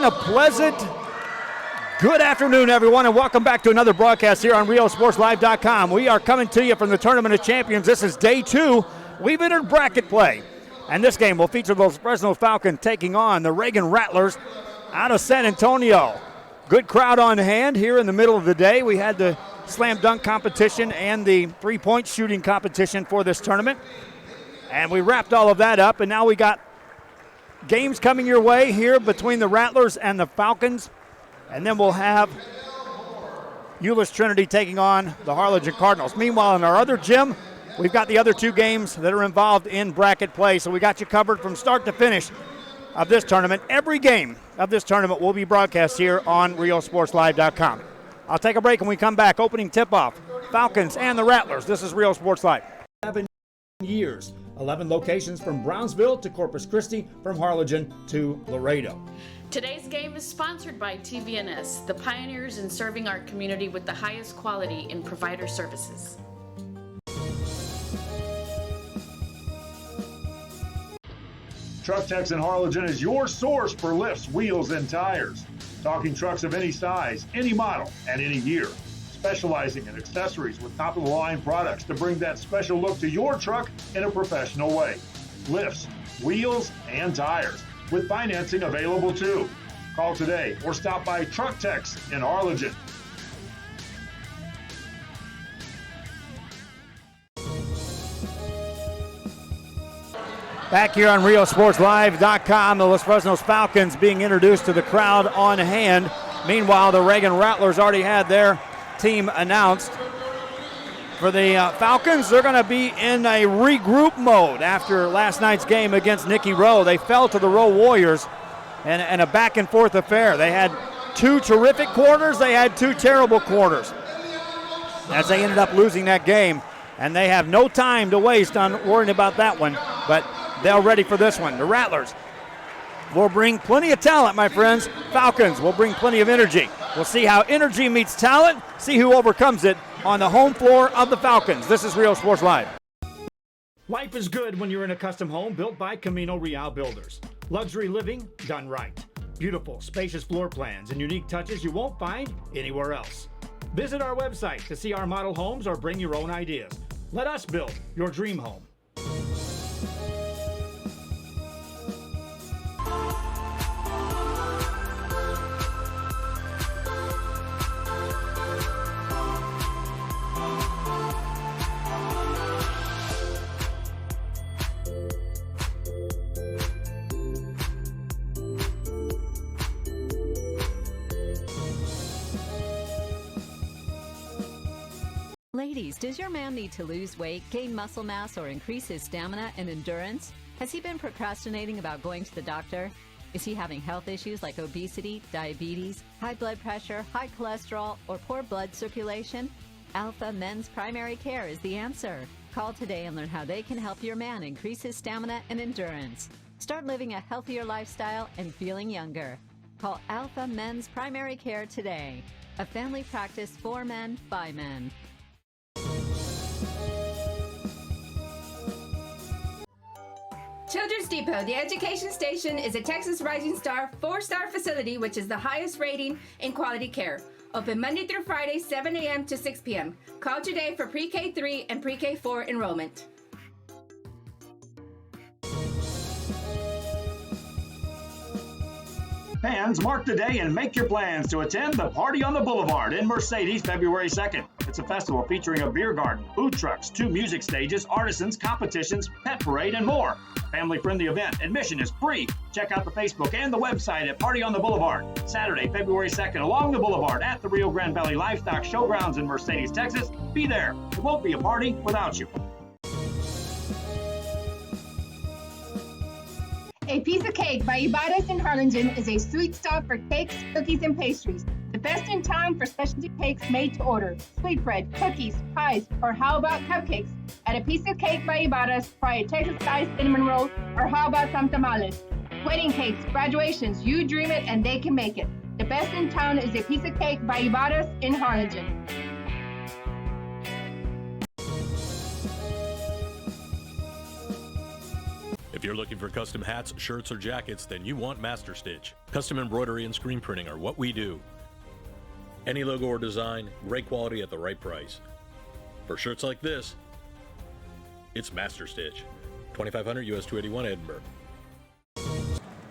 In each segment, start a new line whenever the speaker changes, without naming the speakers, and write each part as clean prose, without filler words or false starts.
And a pleasant good afternoon, everyone, and welcome back to another broadcast here on RioSportsLive.com. We are coming to you from the Tournament of Champions. This is day 2. We've entered bracket play, and this game will feature those Fresno Falcons taking on the Reagan Rattlers out of San Antonio. Good crowd on hand here in the middle of the day. We had the slam dunk competition and the three-point shooting competition for this tournament, and we wrapped all of that up, and now we got games coming your way here between the Rattlers and the Falcons. And then we'll have Euless Trinity taking on the Harlingen Cardinals. Meanwhile, in our other gym, we've got the other 2 games that are involved in bracket play. So we got you covered from start to finish of this tournament. Every game of this tournament will be broadcast here on RioSportsLive.com. I'll take a break when we come back. Opening tip-off, Falcons and the Rattlers. This is Real Sports Live. 7 years. 11 locations from Brownsville to Corpus Christi, from Harlingen to Laredo.
Today's game is sponsored by TVNS, the pioneers in serving our community with the highest quality in provider services.
Truck Techs in Harlingen is your source for lifts, wheels, and tires. Talking trucks of any size, any model, and any year. Specializing in accessories with top-of-the-line products to bring that special look to your truck in a professional way. Lifts, wheels, and tires, with financing available too. Call today or stop by Truck Techs in Harlingen.
Back here on RioSportsLive.com, the Los Fresnos Falcons being introduced to the crowd on hand. Meanwhile, the Reagan Rattlers already had their team announced. For the Falcons, they're going to be in a regroup mode after last night's game against Nicky Rowe. They fell to the Rowe Warriors and a back-and-forth affair. They had 2 terrific quarters. They had 2 terrible quarters as they ended up losing that game. And they have no time to waste on worrying about that one, but they're ready for this one. The Rattlers will bring plenty of talent, my friends. Falcons will bring plenty of energy. We'll see how energy meets talent, see who overcomes it on the home floor of the Falcons. This is Real Sports Live. Life is good when you're in a custom home built by Camino Real Builders. Luxury living done right. Beautiful, spacious floor plans and unique touches you won't find anywhere else. Visit our website to see our model homes or bring your own ideas. Let us build your dream home.
Ladies, does your man need to lose weight, gain muscle mass, or increase his stamina and endurance? Has he been procrastinating about going to the doctor? Is he having health issues like obesity, diabetes, high blood pressure, high cholesterol, or poor blood circulation? Alpha Men's Primary Care is the answer. Call today and learn how they can help your man increase his stamina and endurance. Start living a healthier lifestyle and feeling younger. Call Alpha Men's Primary Care today. A family practice for men, by men.
Children's Depot, the education station, is a Texas Rising Star 4-star facility which is the highest rating in quality care. Open Monday through Friday, 7 a.m. to 6 p.m. Call today for pre-K 3 and pre-K 4 enrollment.
Fans, mark the day and make your plans to attend the Party on the Boulevard in Mercedes February 2nd. It's a festival featuring a beer garden, food trucks, 2 music stages, artisans, competitions, pet parade, and more. Family-friendly event. Admission is free. Check out the Facebook and the website at Party on the Boulevard. Saturday, February 2nd, along the Boulevard at the Rio Grande Valley Livestock Showgrounds in Mercedes, Texas. Be there. It won't be a party without you.
A Piece of Cake by Ibarra's in Harlingen is a sweet stop for cakes, cookies, and pastries. The best in town for specialty cakes made to order. Sweetbread, cookies, pies, or how about cupcakes? At A Piece of Cake by Ibarra's, try a Texas-style cinnamon roll, or how about some tamales? Wedding cakes, graduations, you dream it and they can make it. The best in town is A Piece of Cake by Ibarra's in Harlingen.
If you're looking for custom hats, shirts, or jackets, then you want Master Stitch. Custom embroidery and screen printing are what we do. Any logo or design, great quality at the right price. For shirts like this, it's Master Stitch. 2500 US 281 Edinburgh.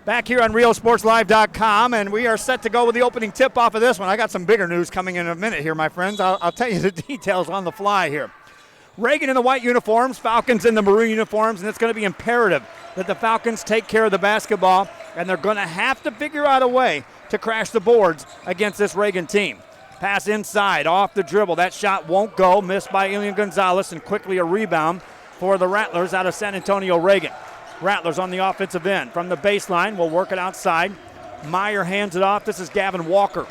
Back here on RealSportsLive.com, and we are set to go with the opening tip-off of this one. I got some bigger news coming in a minute here, my friends. I'll tell you the details on the fly here. Reagan in the white uniforms, Falcons in the maroon uniforms, and it's going to be imperative that the Falcons take care of the basketball, and they're going to have to figure out a way to crash the boards against this Reagan team. Pass inside, off the dribble. That shot won't go, missed by Elian Gonzalez, and quickly a rebound for the Rattlers out of San Antonio Reagan. Rattlers on the offensive end. From the baseline, will work it outside. Meyer hands it off. This is Gavin Walker.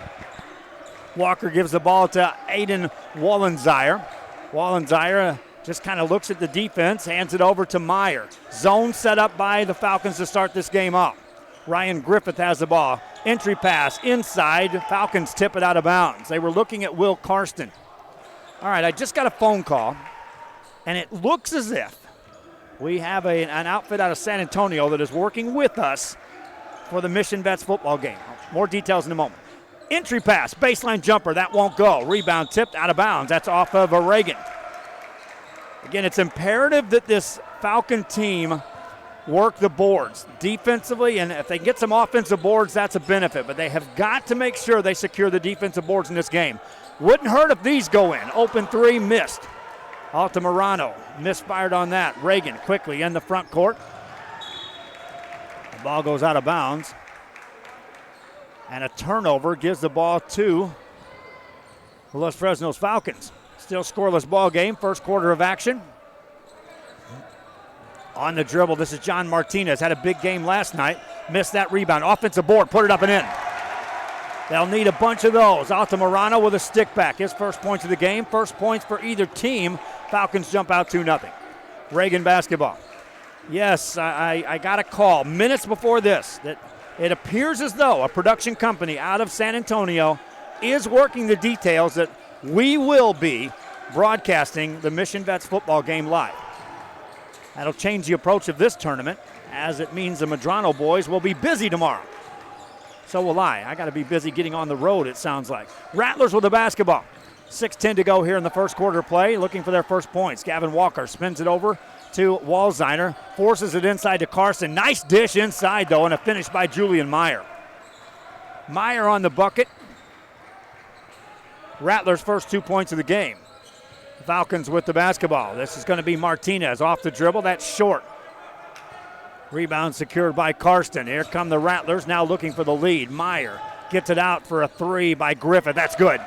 Walker gives the ball to Aiden Wallenzeyer. Wallenzeyer just kind of looks at the defense, hands it over to Meyer. Zone set up by the Falcons to start this game off. Ryan Griffith has the ball. Entry pass inside. Falcons tip it out of bounds. They were looking at Will Karsten. All right, I just got a phone call, and it looks as if we have an outfit out of San Antonio that is working with us for the Mission Vets football game. More details in a moment. Entry pass, baseline jumper, that won't go. Rebound tipped out of bounds. That's off of Reagan. Again, it's imperative that this Falcon team work the boards defensively, and if they get some offensive boards, that's a benefit. But they have got to make sure they secure the defensive boards in this game. Wouldn't hurt if these go in. Open three, missed. Altamirano misfired on that. Reagan quickly in the front court. The ball goes out of bounds. And a turnover gives the ball to the Los Fresnos Falcons. Still scoreless ball game, first quarter of action. On the dribble, this is John Martinez. Had a big game last night. Missed that rebound. Offensive board, put it up and in. They'll need a bunch of those. Altamirano with a stick back. His first points of the game. First points for either team. Falcons jump out 2-0. Reagan basketball. Yes, I got a call minutes before this that it appears as though a production company out of San Antonio is working the details that we will be broadcasting the Mission Vets football game live. That'll change the approach of this tournament, as it means the Medrano boys will be busy tomorrow. So will I. I got to be busy getting on the road, it sounds like. Rattlers with the basketball. 6:10 to go here in the first quarter play, looking for their first points. Gavin Walker spins it over to Walziner, forces it inside to Carson. Nice dish inside, though, and a finish by Julian Meyer. Meyer on the bucket. Rattlers' first 2 points of the game. Falcons with the basketball. This is going to be Martinez off the dribble. That's short. Rebound secured by Karsten. Here come the Rattlers, now looking for the lead. Meyer gets it out for a three by Griffith. That's good.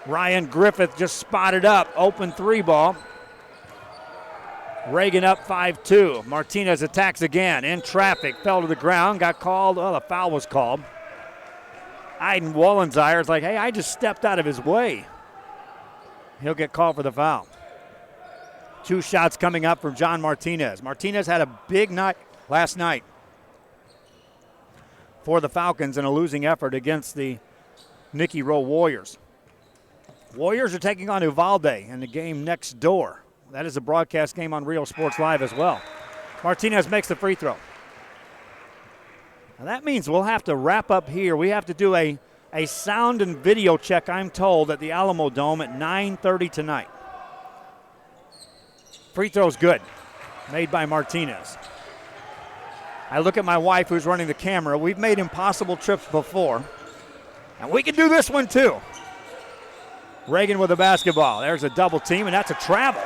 Ryan Griffith just spotted up. Open three ball. Reagan up 5-2. Martinez attacks again. In traffic. Fell to the ground. Got called. Oh, the foul was called. Aiden Wallenzeyer is like, hey, I just stepped out of his way. He'll get called for the foul. 2 shots coming up from John Martinez. Martinez had a big night last night for the Falcons in a losing effort against the Nicky Rowe Warriors. Warriors are taking on Uvalde in the game next door. That is a broadcast game on Real Sports Live as well. Martinez makes the free throw. Now that means we'll have to wrap up here. We have to do a sound and video check, I'm told, at the Alamo Dome at 9:30 tonight. Free throw's good, made by Martinez. I look at my wife who's running the camera. We've made impossible trips before, and we can do this one too. Reagan with the basketball. There's a double team, and that's a travel.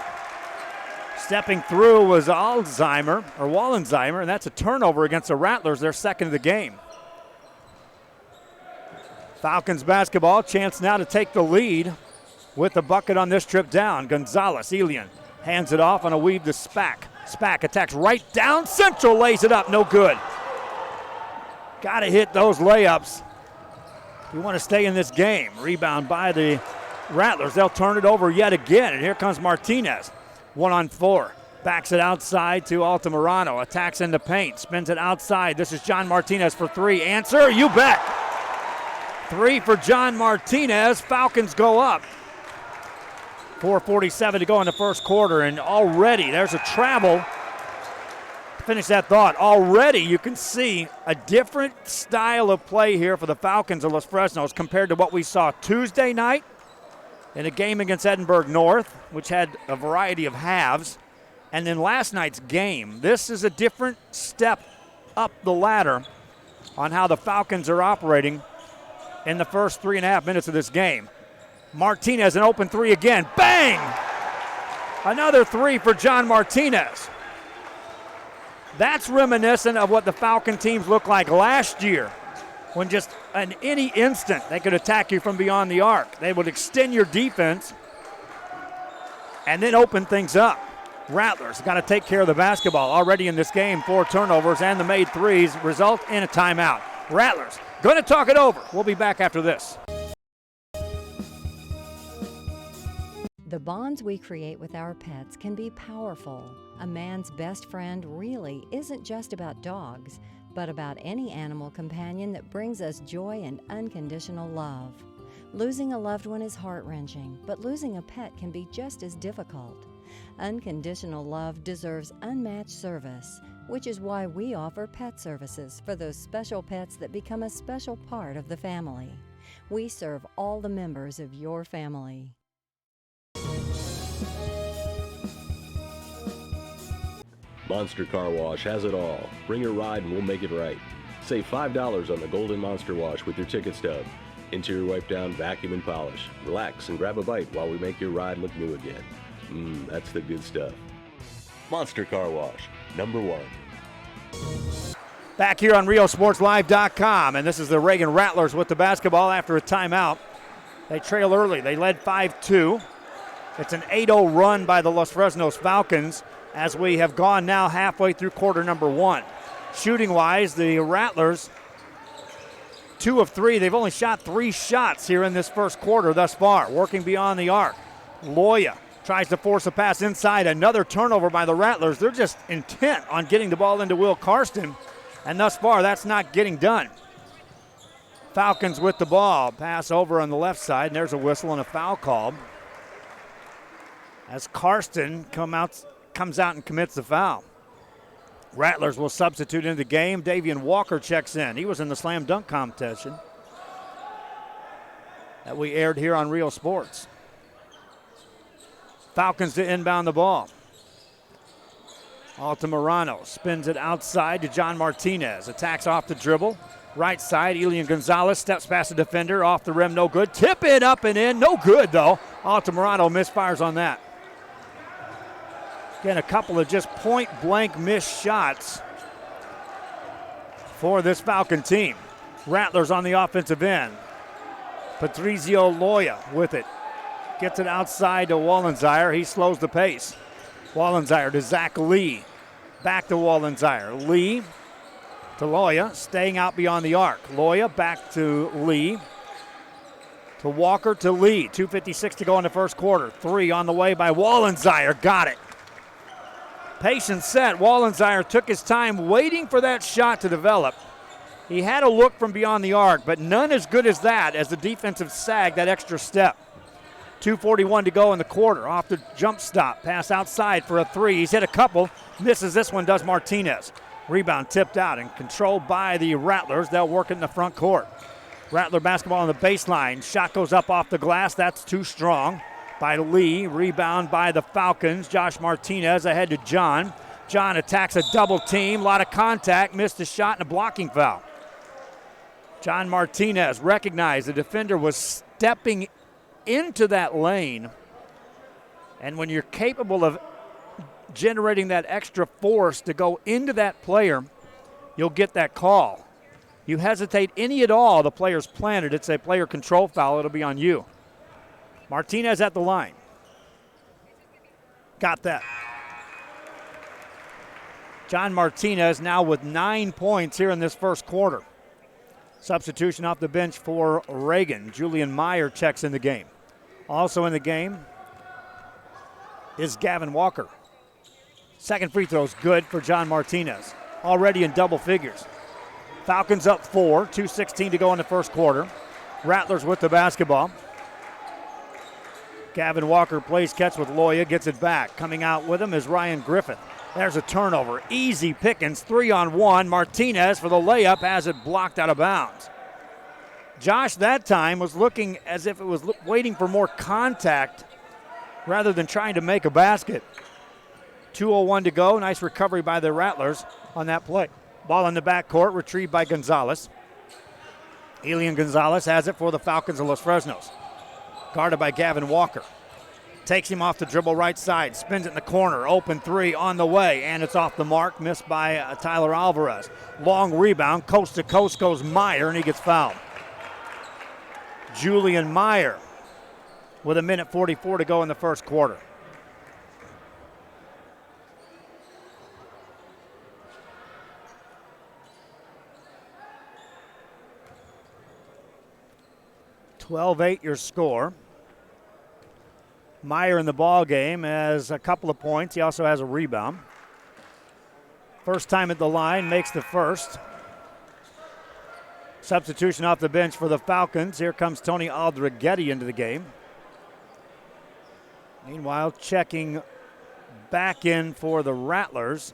Stepping through was Wallenzeyer, and that's a turnover against the Rattlers, their second of the game. Falcons basketball, chance now to take the lead with the bucket on this trip down. Gonzalez, Elian, hands it off on a weave to Spack. Spack attacks right down central, lays it up, no good. Got to hit those layups if you want to stay in this game. Rebound by the Rattlers. They'll turn it over yet again, and here comes Martinez. 1-on-4. Backs it outside to Altamirano. Attacks in the paint. Spins it outside. This is John Martinez for three. Answer? You bet. 3 for John Martinez. Falcons go up. 4:47 to go in the first quarter, and already there's a travel finish that thought. Already you can see a different style of play here for the Falcons of Los Fresnos compared to what we saw Tuesday night in a game against Edinburgh North, which had a variety of halves, and then last night's game. This is a different step up the ladder on how the Falcons are operating in the first 3.5 minutes of this game. Martinez, an open three again. Bang! Another three for John Martinez. That's reminiscent of what the Falcon teams looked like last year, when just in any instant they could attack you from beyond the arc. They would extend your defense and then open things up. Rattlers got to take care of the basketball. Already in this game, 4 turnovers and the made threes result in a timeout. Rattlers going to talk it over. We'll be back after this.
The bonds we create with our pets can be powerful. A man's best friend really isn't just about dogs, but about any animal companion that brings us joy and unconditional love. Losing a loved one is heart-wrenching, but losing a pet can be just as difficult. Unconditional love deserves unmatched service, which is why we offer pet services for those special pets that become a special part of the family. We serve all the members of your family.
Monster Car Wash has it all. Bring your ride and we'll make it right. Save $5 on the Golden Monster Wash with your ticket stub. Interior wipe down, vacuum, and polish. Relax and grab a bite while we make your ride look new again. That's the good stuff. Monster Car Wash, #1.
Back here on RioSportsLive.com, and this is the Reagan Rattlers with the basketball after a timeout. They trail early. They led 5-2. It's an 8-0 run by the Los Fresnos Falcons as we have gone now halfway through quarter number 1. Shooting-wise, the Rattlers, 2 of 3. They've only shot 3 shots here in this first quarter thus far, working beyond the arc. Loya tries to force a pass inside. Another turnover by the Rattlers. They're just intent on getting the ball into Will Karsten, and thus far that's not getting done. Falcons with the ball. Pass over on the left side, and there's a whistle and a foul call as Karsten comes out and commits the foul. Rattlers will substitute into the game. Davian Walker checks in. He was in the slam dunk competition that we aired here on Real Sports. Falcons to inbound the ball. Altamirano spins it outside to John Martinez. Attacks off the dribble. Right side, Elian Gonzalez steps past the defender. Off the rim, no good. Tip it up and in. No good, though. Altamirano misfires on that. Again, a couple of just point-blank missed shots for this Falcon team. Rattlers on the offensive end. Patrizio Loya with it. Gets it outside to Wallensire. He slows the pace. Wallensire to Zach Lee. Back to Wallensire. Lee to Loya, staying out beyond the arc. Loya back to Lee. To Walker to Lee. 2:56 to go in the first quarter. 3 on the way by Wallensire. Got it. Patient set. Wallensire took his time waiting for that shot to develop. He had a look from beyond the arc, but none as good as that as the defensive sag, that extra step. 2:41 to go in the quarter. Off the jump stop. Pass outside for a 3. He's hit a couple. Misses this one, does Martinez. Rebound tipped out and controlled by the Rattlers. They'll work it in the front court. Rattler basketball on the baseline. Shot goes up off the glass. That's too strong by Lee. Rebound by the Falcons. Josh Martinez ahead to John. John attacks a double team. A lot of contact. Missed a shot and a blocking foul. John Martinez recognized the defender was stepping into that lane. And when you're capable of generating that extra force to go into that player, you'll get that call. You hesitate any at all, the player's planted. It's a player control foul. It'll be on you. Martinez at the line. Got that. John Martinez now with 9 points here in this first quarter. Substitution off the bench for Reagan. Julian Meyer checks in the game. Also in the game is Gavin Walker. Second free throw is good for John Martinez. Already in double figures. Falcons up 4, 2:16 to go in the first quarter. Rattlers with the basketball. Gavin Walker plays catch with Loya, gets it back. Coming out with him is Ryan Griffith. There's a turnover. Easy pickings, 3-on-1. Martinez for the layup has it blocked out of bounds. Josh that time was looking as if it was waiting for more contact rather than trying to make a basket. 2:01 to go. Nice recovery by the Rattlers on that play. Ball in the backcourt, retrieved by Gonzalez. Elian Gonzalez has it for the Falcons of Los Fresnos. Guarded by Gavin Walker. Takes him off the dribble right side, spins it in the corner, open three on the way, and it's off the mark, missed by Tyler Alvarez. Long rebound, coast to coast goes Meyer, and he gets fouled. Julian Meyer with 1:44 to go in the first quarter. (12-8) your score. Meyer in the ball game has a couple of points. He also has a rebound. First time at the line, makes the first. Substitution off the bench for the Falcons. Here comes Tony Aldrighetti into the game. Meanwhile, checking back in for the Rattlers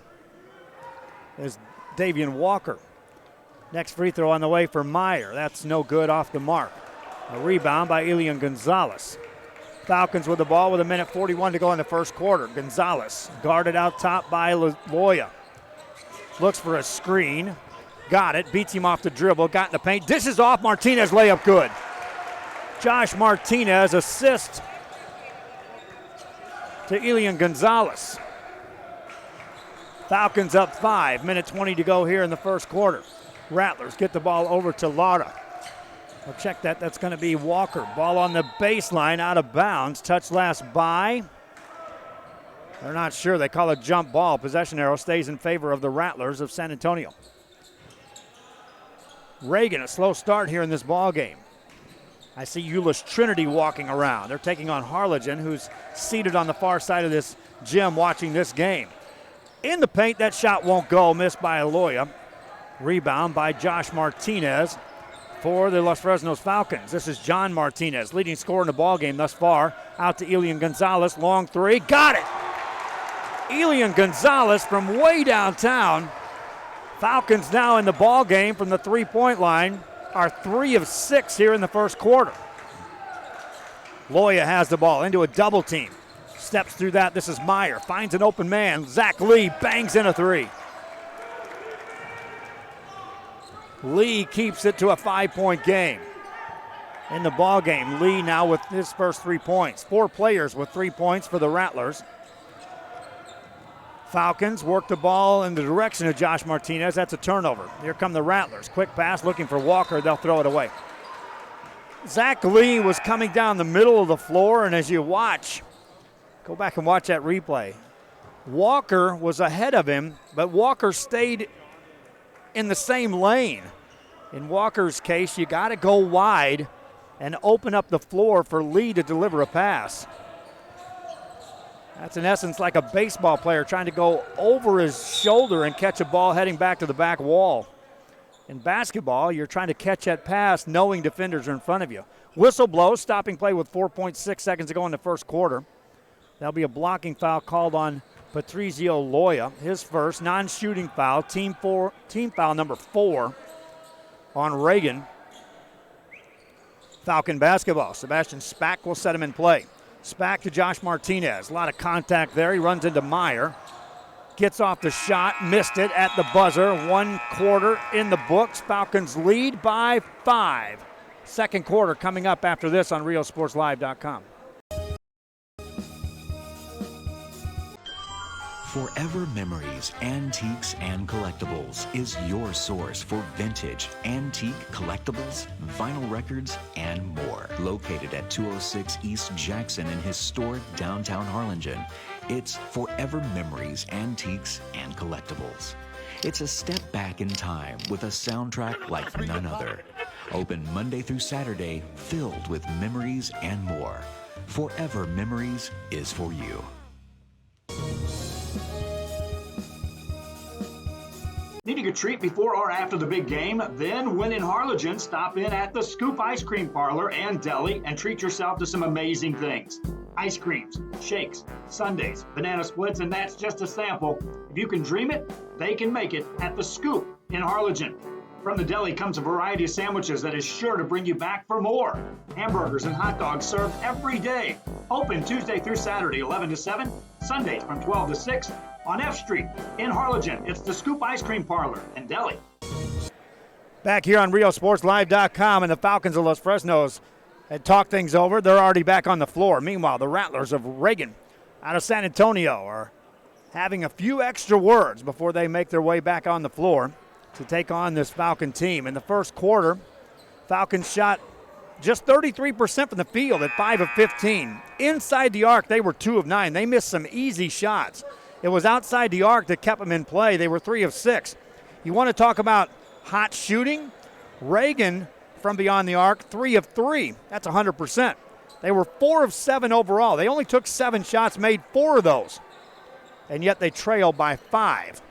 is Davian Walker. Next free throw on the way for Meyer. That's no good, off the mark. A rebound by Elian Gonzalez. Falcons with the ball with 1:41 to go in the first quarter. Gonzalez guarded out top by Loya. Looks for a screen. Got it. Beats him off the dribble. Got in the paint. Dishes off. Martinez layup good. Josh Martinez assist to Elian Gonzalez. Falcons up 5. 1:20 to go here in the first quarter. Rattlers get the ball over to Lara. I'll check that. That's going to be Walker. Ball on the baseline, out of bounds. Touch last by. They're not sure. They call it jump ball. Possession arrow stays in favor of the Rattlers of San Antonio. Reagan, a slow start here in this ball game. I see Euless Trinity walking around. They're taking on Harlingen, who's seated on the far side of this gym watching this game. In the paint, that shot won't go. Missed by Aloya. Rebound by Josh Martinez for the Los Fresnos Falcons. This is John Martinez, leading scorer in the ballgame thus far. Out to Elian Gonzalez, long three, got it! Elian Gonzalez from way downtown. Falcons now in the ballgame from the three-point line are 3 of 6 here in the first quarter. Loya has the ball into a double team. Steps through that, this is Meyer, finds an open man. Zach Lee bangs in a three. Lee keeps it to a 5-point game. In the ball game, Lee now with his first 3 points. 4 players with 3 points for the Rattlers. Falcons work the ball in the direction of Josh Martinez. That's a turnover. Here come the Rattlers. Quick pass looking for Walker. They'll throw it away. Zach Lee was coming down the middle of the floor, and as you watch, go back and watch that replay. Walker was ahead of him, but Walker stayed in the same lane. In Walker's case, you got to go wide and open up the floor for Lee to deliver a pass. That's in essence like a baseball player trying to go over his shoulder and catch a ball heading back to the back wall. In basketball, you're trying to catch that pass knowing defenders are in front of you. Whistle blows, stopping play with 4.6 seconds to go in the first quarter. That'll be a blocking foul called on Patrizio Loya, his first non-shooting foul, team foul number 4 on Reagan. Falcon basketball. Sebastian Spack will set him in play. Spack to Josh Martinez. A lot of contact there. He runs into Meyer. Gets off the shot, missed it at the buzzer. 1 quarter in the books. Falcons lead by 5. Second quarter coming up after this on RioSportsLive.com.
Forever Memories, Antiques and Collectibles is your source for vintage, antique collectibles, vinyl records, and more. Located at 206 East Jackson in historic downtown Harlingen, it's Forever Memories, Antiques and Collectibles. It's a step back in time with a soundtrack like none other. Open Monday through Saturday, filled with memories and more. Forever Memories is for you.
Needing a treat before or after the big game? Then, when in Harlingen, stop in at the Scoop Ice Cream Parlor and Deli and treat yourself to some amazing things. Ice creams, shakes, sundaes, banana splits, and that's just a sample. If you can dream it, they can make it at The Scoop in Harlingen. From the deli comes a variety of sandwiches that is sure to bring you back for more. Hamburgers and hot dogs served every day. Open Tuesday through Saturday, 11 to 7, Sundays from 12 to 6. On F Street in Harlingen, it's The Scoop Ice Cream Parlor and Deli.
Back here on RioSportsLive.com, and the Falcons of Los Fresnos had talked things over. They're already back on the floor. Meanwhile, the Rattlers of Reagan out of San Antonio are having a few extra words before they make their way back on the floor to take on this Falcon team. In the first quarter, Falcons shot just 33% from the field at 5 of 15. Inside the arc, they were 2 of 9. They missed some easy shots. It was outside the arc that kept them in play. They were 3 of 6. You want to talk about hot shooting? Reagan from beyond the arc, 3 of 3. That's 100%. They were 4 of 7 overall. They only took 7 shots, made 4 of those, and yet they trailed by 5.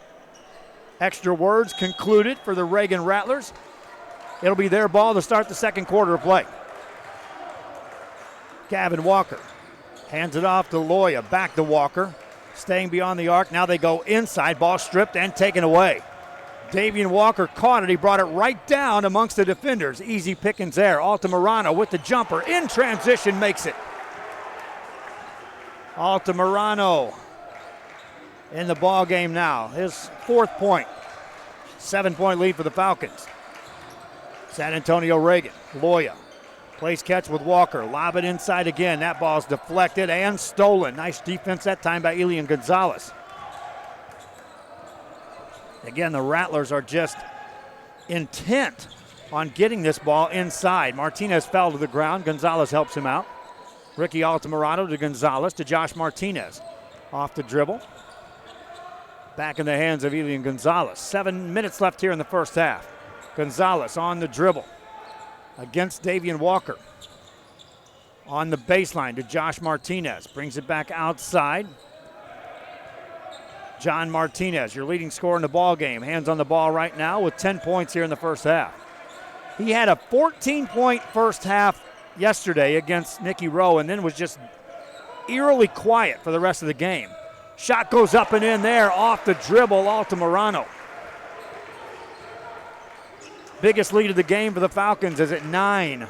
Extra words concluded for the Reagan Rattlers. It'll be their ball to start the second quarter of play. Gavin Walker hands it off to Loya, back to Walker, staying beyond the arc. Now they go inside, ball stripped and taken away. Davian Walker caught it. He brought it right down amongst the defenders. Easy pickings there. Altamirano with the jumper. In transition, makes it. Altamirano in the ball game now. His 4th point. 7-point lead for the Falcons. San Antonio Reagan. Loya plays catch with Walker. Lob it inside again. That ball's deflected and stolen. Nice defense that time by Elian Gonzalez. Again, the Rattlers are just intent on getting this ball inside. Martinez fell to the ground. Gonzalez helps him out. Ricky Altamirano to Gonzalez to Josh Martinez. Off the dribble. Back in the hands of Elian Gonzalez. 7 minutes left here in the first half. Gonzalez on the dribble against Davian Walker. On the baseline to Josh Martinez. Brings it back outside. John Martinez, your leading scorer in the ball game. Hands on the ball right now with 10 points here in the first half. He had a 14-point first half yesterday against Nicky Rowe and then was just eerily quiet for the rest of the game. Shot goes up and in there off the dribble, Altamirano. Biggest lead of the game for the Falcons is at 9.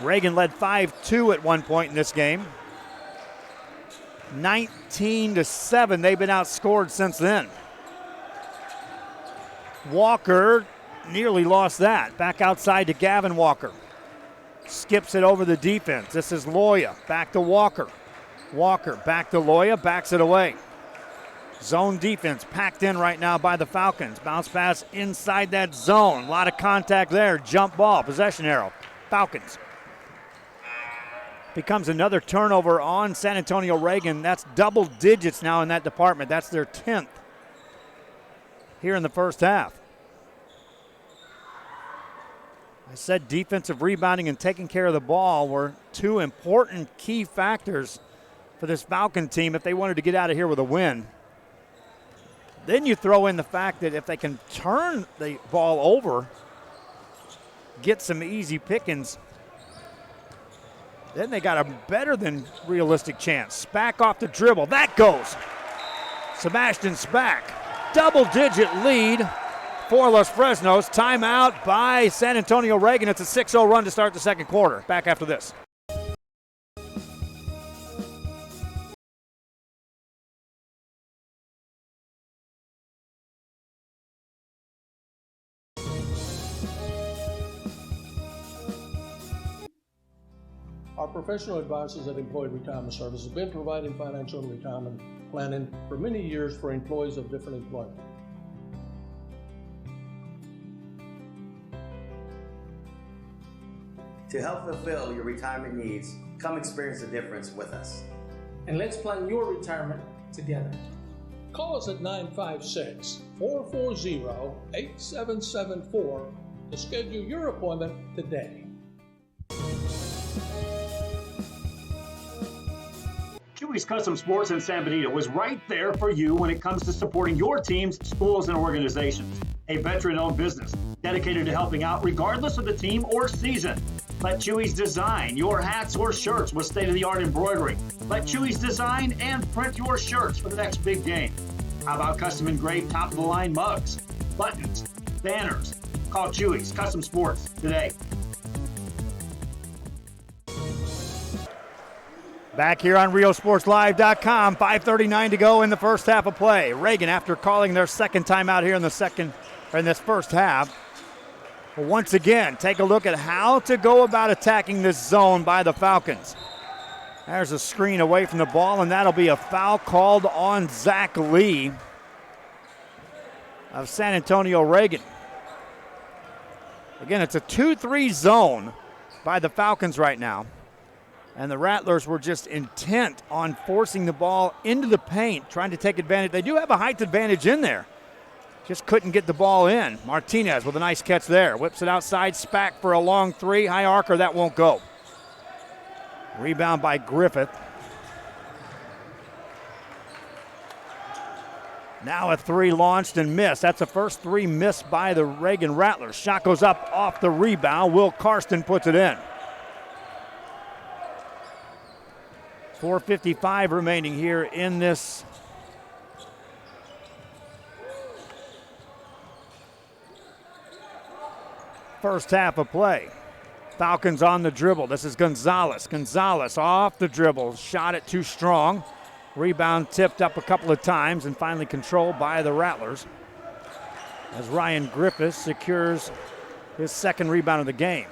Reagan led 5-2 at one point in this game. 19-7, they've been outscored since then. Walker nearly lost that. Back outside to Gavin Walker. Skips it over the defense. This is Loya, back to Walker. Walker back to Loya, backs it away. Zone defense packed in right now by the Falcons. Bounce pass inside that zone. A lot of contact there. Jump ball, possession arrow. Falcons. Becomes another turnover on San Antonio Reagan. That's double digits now in that department. That's their 10th here in the first half. I said defensive rebounding and taking care of the ball were 2 important key factors for this Falcon team if they wanted to get out of here with a win. Then you throw in the fact that if they can turn the ball over, get some easy pickings, then they got a better than realistic chance. Spack off the dribble. That goes. Sebastian Spack. Double-digit lead for Los Fresnos. Timeout by San Antonio Reagan. It's a 6-0 run to start the second quarter. Back after this.
Our professional advisors at Employee Retirement Services have been providing financial and retirement planning for many years for employees of different employment.
To help fulfill your retirement needs, come experience the difference with us.
And let's plan your retirement together.
Call us at 956-440-8774 to schedule your appointment today.
Chewy's Custom Sports in San Benito is right there for you when it comes to supporting your teams, schools, and organizations. A veteran-owned business dedicated to helping out regardless of the team or season. Let Chewy's design your hats or shirts with state-of-the-art embroidery. Let Chewy's design and print your shirts for the next big game. How about custom engraved top-of-the-line mugs, buttons, banners? Call Chewy's Custom Sports today.
Back here on RioSportsLive.com, 5:39 to go in the first half of play. Reagan, after calling their second timeout here in this first half, will once again take a look at how to go about attacking this zone by the Falcons. There's a screen away from the ball, and that'll be a foul called on Zach Lee of San Antonio Reagan. Again, it's a 2-3 zone by the Falcons right now. And the Rattlers were just intent on forcing the ball into the paint, trying to take advantage. They do have a height advantage in there. Just couldn't get the ball in. Martinez with a nice catch there. Whips it outside. Spack for a long three. High arcer, that won't go. Rebound by Griffith. Now a three launched and missed. That's the first three missed by the Reagan Rattlers. Shot goes up off the rebound. Will Karsten puts it in. 4:55 remaining here in this first half of play. Falcons on the dribble. This is Gonzalez. Gonzalez off the dribble. Shot it too strong. Rebound tipped up a couple of times and finally controlled by the Rattlers as Ryan Griffiths secures his second rebound of the game.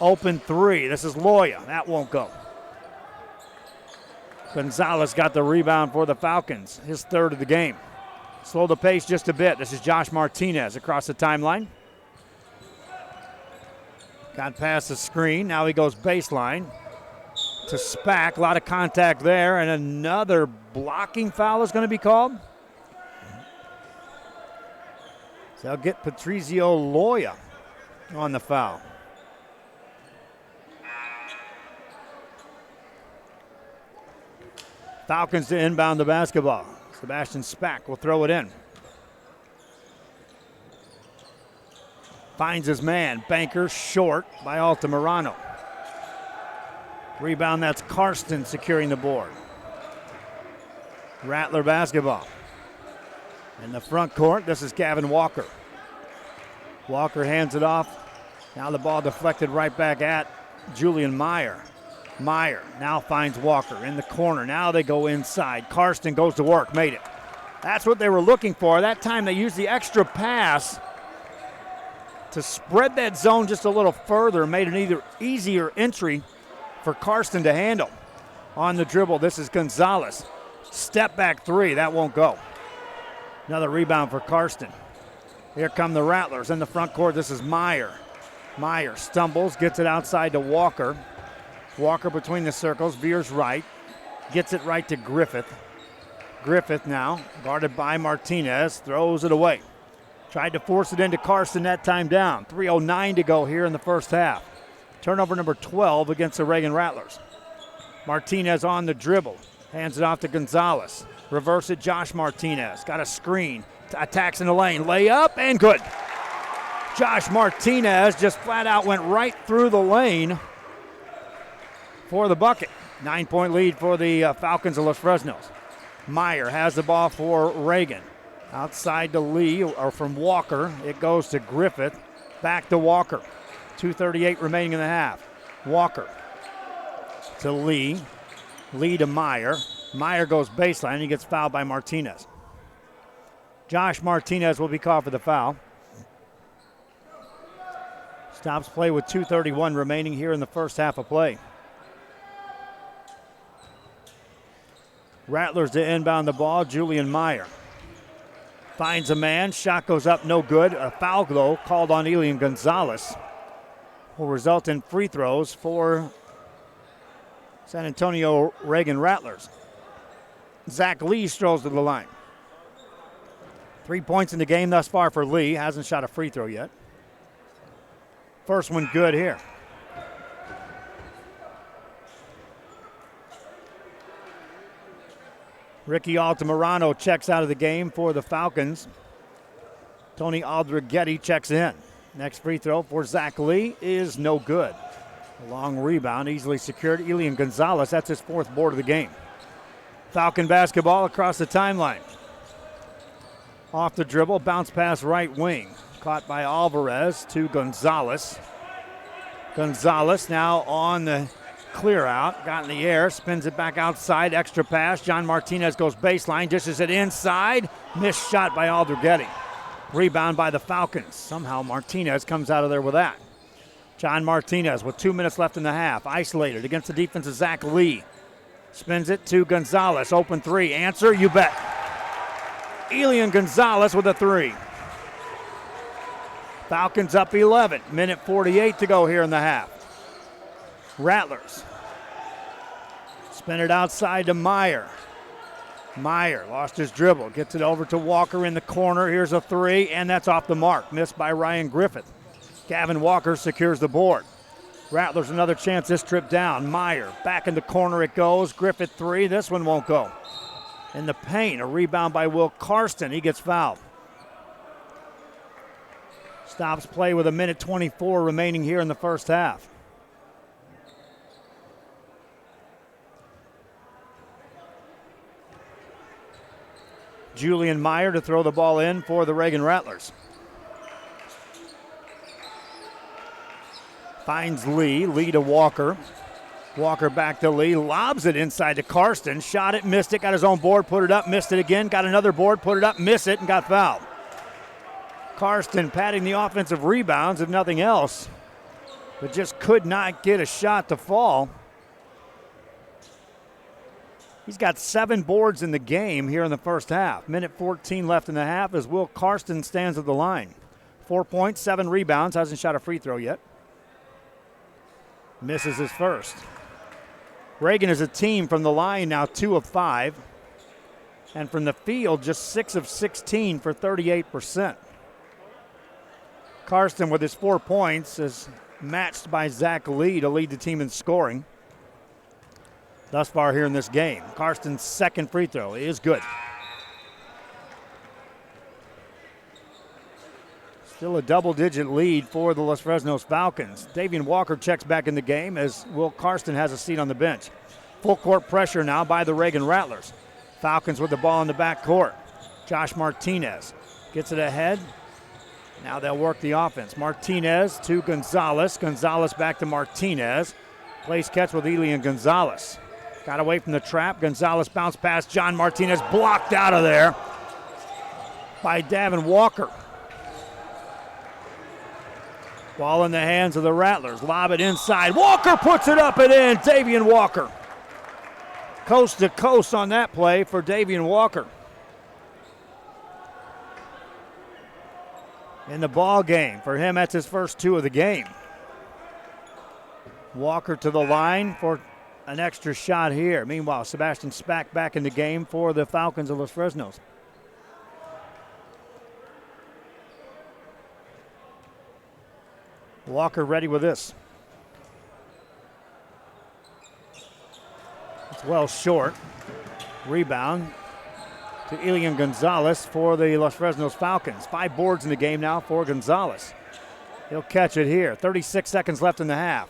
Open three. This is Loya. That won't go. Gonzalez got the rebound for the Falcons, his third of the game. Slow the pace just a bit. This is Josh Martinez across the timeline. Got past the screen. Now he goes baseline to Spack. A lot of contact there, and another blocking foul is going to be called. So they'll get Patrizio Loya on the foul. Falcons to inbound the basketball. Sebastian Spack will throw it in. Finds his man. Banker short by Altamirano. Rebound, that's Karsten securing the board. Rattler basketball. In the front court, this is Gavin Walker. Walker hands it off. Now the ball deflected right back at Julian Meyer. Meyer now finds Walker in the corner. Now they go inside. Karsten goes to work, made it. That's what they were looking for. That time they used the extra pass to spread that zone just a little further, made an either easier entry for Karsten to handle. On the dribble, this is Gonzalez. Step back three, that won't go. Another rebound for Karsten. Here come the Rattlers in the front court. This is Meyer. Meyer stumbles, gets it outside to Walker. Walker between the circles, veers right, gets it right to Griffith. Griffith now, guarded by Martinez, throws it away. Tried to force it into Karsten that time down. 3:09 to go here in the first half. Turnover number 12 against the Reagan Rattlers. Martinez on the dribble, hands it off to Gonzalez. Reverse it, Josh Martinez. Got a screen, attacks in the lane, layup, and good. Josh Martinez just flat out went right through the lane for the bucket. 9-point lead for the Falcons of Los Fresnos. Meyer has the ball for Reagan. Outside to Lee, or from Walker. It goes to Griffith. Back to Walker. 2:38 remaining in the half. Walker to Lee. Lee to Meyer. Meyer goes baseline. He gets fouled by Martinez. Josh Martinez will be called for the foul. Stops play with 2:31 remaining here in the first half of play. Rattlers to inbound the ball. Julian Meyer finds a man. Shot goes up, no good. A foul, though, called on Elian Gonzalez. Will result in free throws for San Antonio Reagan Rattlers. Zach Lee strolls to the line. 3 points in the game thus far for Lee. Hasn't shot a free throw yet. First one good here. Ricky Altamirano checks out of the game for the Falcons. Tony Aldrighetti checks in. Next free throw for Zach Lee is no good. A long rebound, easily secured. Elian Gonzalez, that's his 4th board of the game. Falcon basketball across the timeline. Off the dribble, bounce pass right wing. Caught by Alvarez to Gonzalez. Gonzalez now on the clear out. Got in the air, spins it back outside. Extra pass. John Martinez goes baseline, dishes it inside. Missed shot by Aldriguetti. Rebound by the Falcons. Somehow Martinez comes out of there with that. John Martinez with 2 minutes left in the half. Isolated against the defense of Zach Lee. Spins it to Gonzalez. Open 3. Answer, you bet. Elian Gonzalez with a 3. Falcons up 11. Minute 48 to go here in the half. Rattlers. Spin it outside to Meyer. Meyer lost his dribble. Gets it over to Walker in the corner. Here's a 3, and that's off the mark. Missed by Ryan Griffith. Gavin Walker secures the board. Rattlers another chance this trip down. Meyer back in the corner it goes. Griffith 3. This one won't go. In the paint, a rebound by Will Karsten. He gets fouled. Stops play with a minute 24 remaining here in the first half. Julian Meyer to throw the ball in for the Reagan Rattlers. Finds Lee. Lee to Walker. Walker back to Lee. Lobs it inside to Karsten. Shot it, missed it, got his own board, put it up, missed it again, got another board, put it up, missed it, and got fouled. Karsten padding the offensive rebounds, if nothing else, but just could not get a shot to fall. He's got 7 boards in the game here in the first half. Minute 14 left in the half as Will Karsten stands at the line. 4 points, 7 rebounds, hasn't shot a free throw yet. Misses his first. Reagan is a team from the line now 2 of 5. And from the field, just 6 of 16 for 38%. Karsten with his 4 points is matched by Zach Lee to lead the team in scoring thus far here in this game. Karsten's second free throw is good. Still a double-digit lead for the Los Fresnos Falcons. Davian Walker checks back in the game as Will Karsten has a seat on the bench. Full court pressure now by the Reagan Rattlers. Falcons with the ball in the back court. Josh Martinez gets it ahead. Now they'll work the offense. Martinez to Gonzalez. Gonzalez back to Martinez. Place catch with Elian Gonzalez. Got away from the trap. Gonzalez bounced past John Martinez. Blocked out of there by Davin Walker. Ball in the hands of the Rattlers. Lob it inside. Walker puts it up and in. Davian Walker. Coast to coast on that play for Davian Walker. In the ball game. For him, that's his first 2 of the game. Walker to the line for an extra shot here. Meanwhile, Sebastian Spack back in the game for the Falcons of Los Fresnos. Walker ready with this. It's well short. Rebound to Elian Gonzalez for the Los Fresnos Falcons. 5 boards in the game now for Gonzalez. He'll catch it here. 36 seconds left in the half.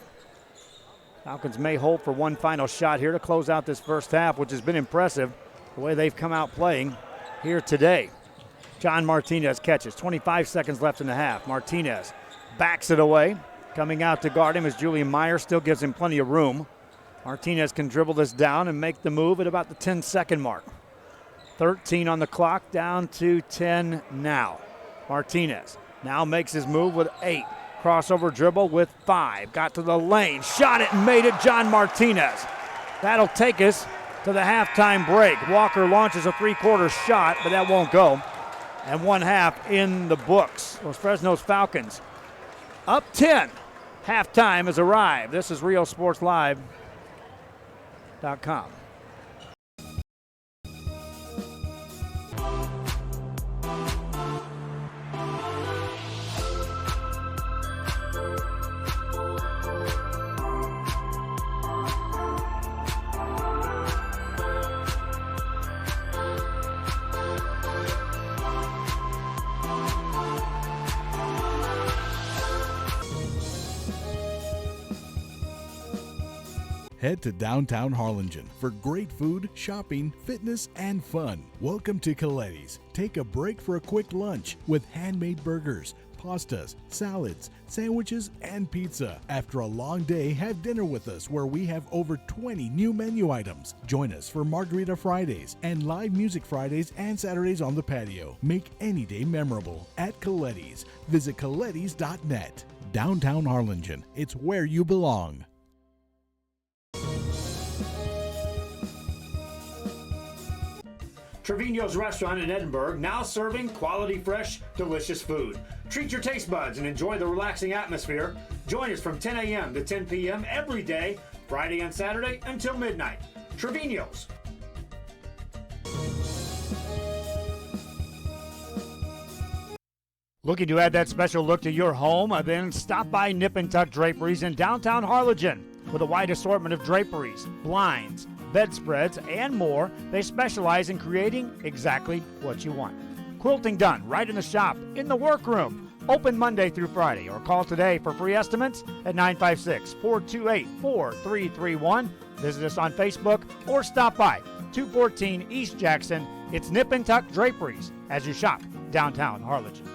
Falcons may hold for one final shot here to close out this first half, which has been impressive the way they've come out playing here today. John Martinez catches. 25 seconds left in the half. Martinez backs it away. Coming out to guard him as Julian Meyer still gives him plenty of room. Martinez can dribble this down and make the move at about the 10-second mark. 13 on the clock, down to 10 now. Martinez now makes his move with 8. Crossover dribble with 5. Got to the lane, shot it and made it. John Martinez. That'll take us to the halftime break. Walker launches a 3-quarter shot, but that won't go. And 1 half in the books. Los Fresnos Falcons up 10. Halftime has arrived. This is RealSportsLive.com.
Head to downtown Harlingen for great food, shopping, fitness, and fun. Welcome to Coletti's. Take a break for a quick lunch with handmade burgers, pastas, salads, sandwiches, and pizza. After a long day, have dinner with us where we have over 20 new menu items. Join us for Margarita Fridays and live music Fridays and Saturdays on the patio. Make any day memorable at Coletti's. Visit colettis.net. Downtown Harlingen. It's where you belong.
Trevino's Restaurant in Edinburgh, now serving quality, fresh, delicious food. Treat your taste buds and enjoy the relaxing atmosphere. Join us from 10 a.m. to 10 p.m. every day, Friday and Saturday until midnight. Trevino's. Looking to add that special look to your home? Then stop by Nip and Tuck Draperies in downtown Harlingen. With a wide assortment of draperies, blinds, bedspreads, and more, they specialize in creating exactly what you want. Quilting done right in the shop, in the workroom. Open Monday through Friday, or call today for free estimates at 956-428-4331. Visit us on Facebook or stop by 214 East Jackson. It's Nip and Tuck Draperies as you shop downtown Harlingen.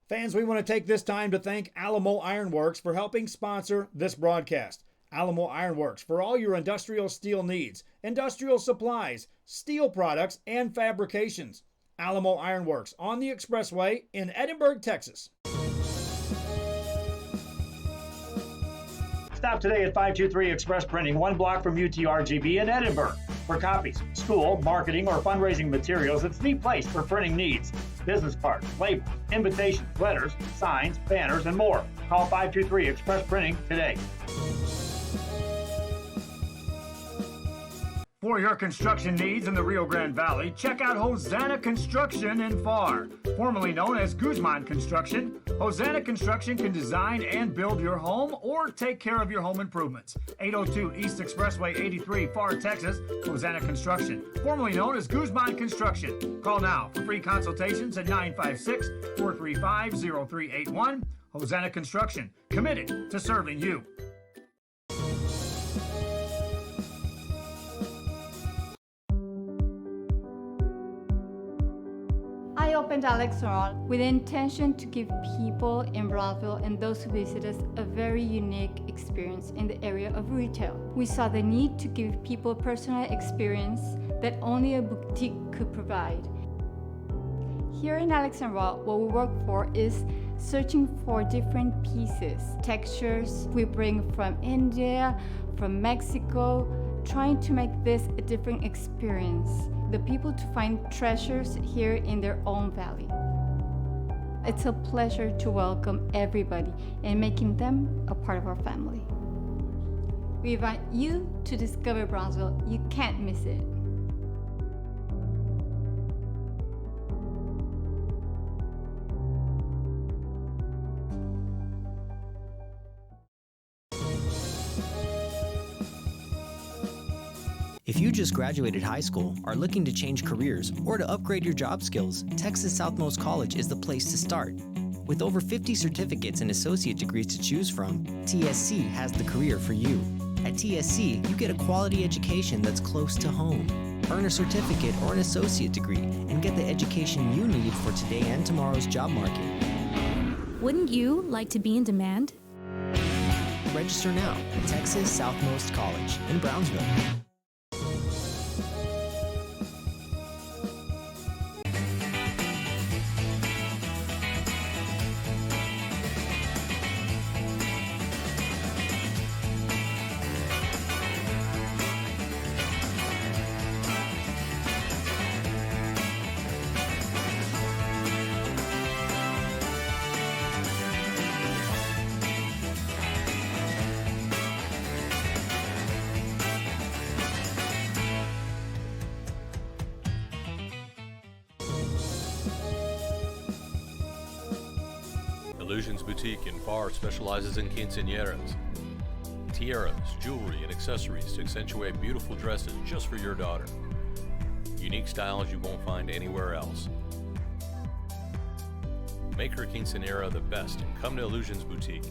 Fans, we want to take this time to thank Alamo Ironworks for helping sponsor this broadcast. Alamo Ironworks for all your industrial steel needs, industrial supplies, steel products, and fabrications. Alamo Ironworks on the Expressway in Edinburgh, Texas.
Stop today at 523 Express Printing, 1 block from UTRGB in Edinburgh. For copies, school, marketing, or fundraising materials, it's the place for printing needs. Business cards, labels, invitations, letters, signs, banners, and more. Call 523 Express Printing today. For your construction needs in the Rio Grande Valley, check out Hosanna Construction in Farr. Formerly known as Guzman Construction, Hosanna Construction can design and build your home or take care of your home improvements. 802 East Expressway 83, Farr, Texas. Hosanna Construction, formerly known as Guzman Construction. Call now for free consultations at 956-435-0381. Hosanna Construction, committed to serving you.
I opened Alex Restaurant with the intention to give people in Brownsville and those who visit us a very unique experience in the area of retail. We saw the need to give people a personal experience that only a boutique could provide. Here in Alexandria, what we work for is searching for different pieces, textures we bring from India, from Mexico, trying to make this a different experience. The people to find treasures here in their own valley. It's a pleasure to welcome everybody and making them a part of our family. We invite you to discover Brownsville. You can't miss it.
If you just graduated high school, are looking to change careers, or to upgrade your job skills, Texas Southmost College is the place to start. With over 50 certificates and associate degrees to choose from, TSC has the career for you. At TSC, you get a quality education that's close to home. Earn a certificate or an associate degree and get the education you need for today and tomorrow's job market.
Wouldn't you like to be in demand?
Register now at Texas Southmost College in Brownsville.
Illusions Boutique in Far specializes in quinceañeras, tiaras, jewelry, and accessories to accentuate beautiful dresses just for your daughter. Unique styles you won't find anywhere else. Make her quinceañera the best and come to Illusions Boutique.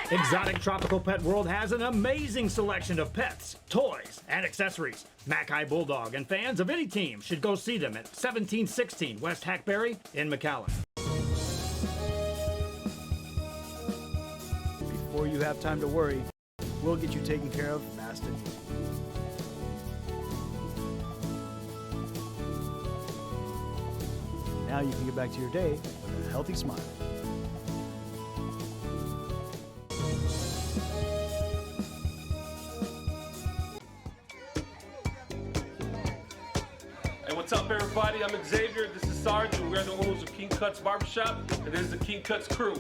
Exotic Tropical Pet World has an amazing selection of pets, toys, and accessories. Mackay Bulldog and fans of any team should go see them at 1716 West Hackberry in McAllen.
Before you have time to worry, we'll get you taken care of fast and easy. Now you can get back to your day with a healthy smile.
What's up, everybody? I'm Xavier. This is Sarge, and we're the owners of King Cuts Barbershop, and this is the King Cuts crew.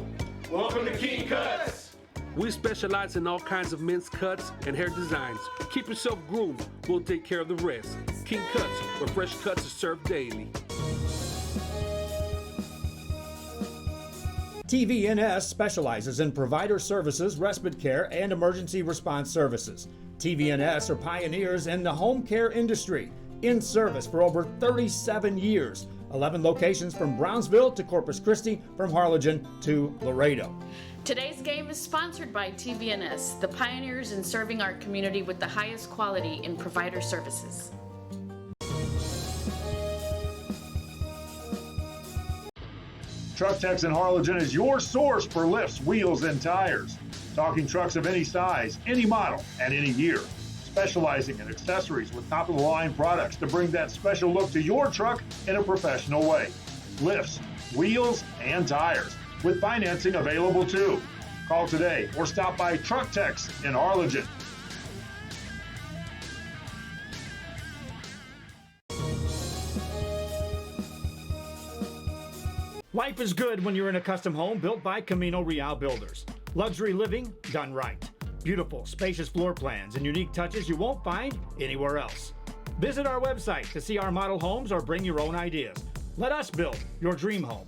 Welcome to King Cuts!
We specialize in all kinds of men's cuts and hair designs. Keep yourself groomed. We'll take care of the rest. King Cuts, where fresh cuts are served daily.
TVNS specializes in provider services, respite care, and emergency response services. TVNS are pioneers in the home care industry, in service for over 37 years. 11 locations from Brownsville to Corpus Christi, from Harlingen to Laredo.
Today's game is sponsored by TVNS, the pioneers in serving our community with the highest quality in provider services.
Truck Techs in Harlingen is your source for lifts, wheels, and tires. Talking trucks of any size, any model, and any year. Specializing in accessories with top-of-the-line products to bring that special look to your truck in a professional way. Lifts, wheels, and tires, with financing available too. Call today or stop by Truck Techs in Harlingen.
Life is good when you're in a custom home built by Camino Real Builders. Luxury living done right. Beautiful, spacious floor plans and unique touches you won't find anywhere else. Visit our website to see our model homes or bring your own ideas. Let us build your dream home.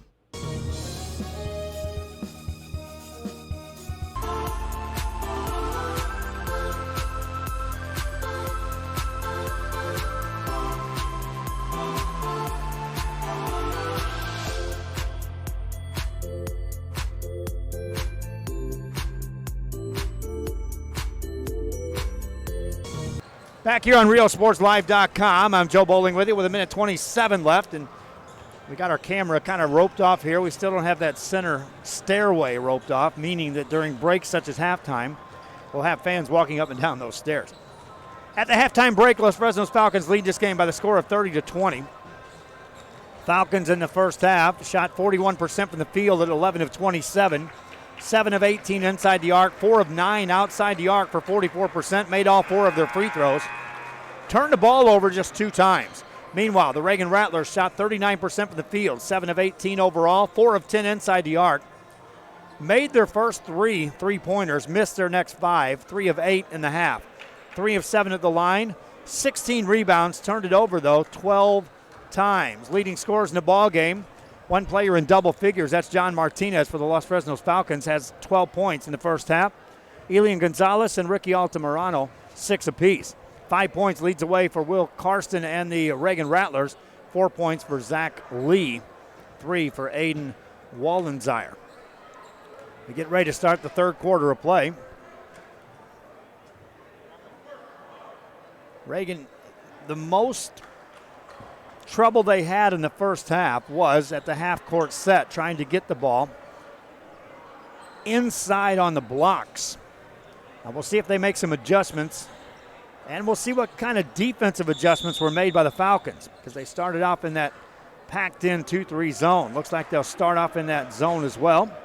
Back here on RealSportsLive.com, I'm Joe Bowling with you with 1:27 left, and we got our camera kind of roped off here. We still don't have that center stairway roped off, meaning that during breaks such as halftime, we'll have fans walking up and down those stairs. At the halftime break, Los Fresnos Falcons lead this game by the score of 30-20. Falcons in the first half shot 41% from the field at 11 of 27. 7 of 18 inside the arc, 4 of 9 outside the arc for 44%, made all 4 of their free throws. Turned the ball over just 2 times. Meanwhile, the Reagan Rattlers shot 39% from the field, 7 of 18 overall, 4 of 10 inside the arc. Made their first 3 three-pointers, missed their next 5, 3 of 8 in the half. 3 of 7 at the line, 16 rebounds, turned it over though 12 times. Leading scorers in the ball game. One player in double figures, that's John Martinez for the Los Fresnos Falcons, has 12 points in the first half. Elian Gonzalez and Ricky Altamirano, 6 apiece. 5 points leads away for Will Karsten and the Reagan Rattlers. 4 points for Zach Lee, 3 for Aiden Wallenzire. We get ready to start the third quarter of play. Reagan, the most trouble they had in the first half was at the half-court set, trying to get the ball inside on the blocks. Now we'll see if they make some adjustments, and we'll see what kind of defensive adjustments were made by the Falcons, because they started off in that packed-in 2-3 zone. Looks like they'll start off in that zone as well.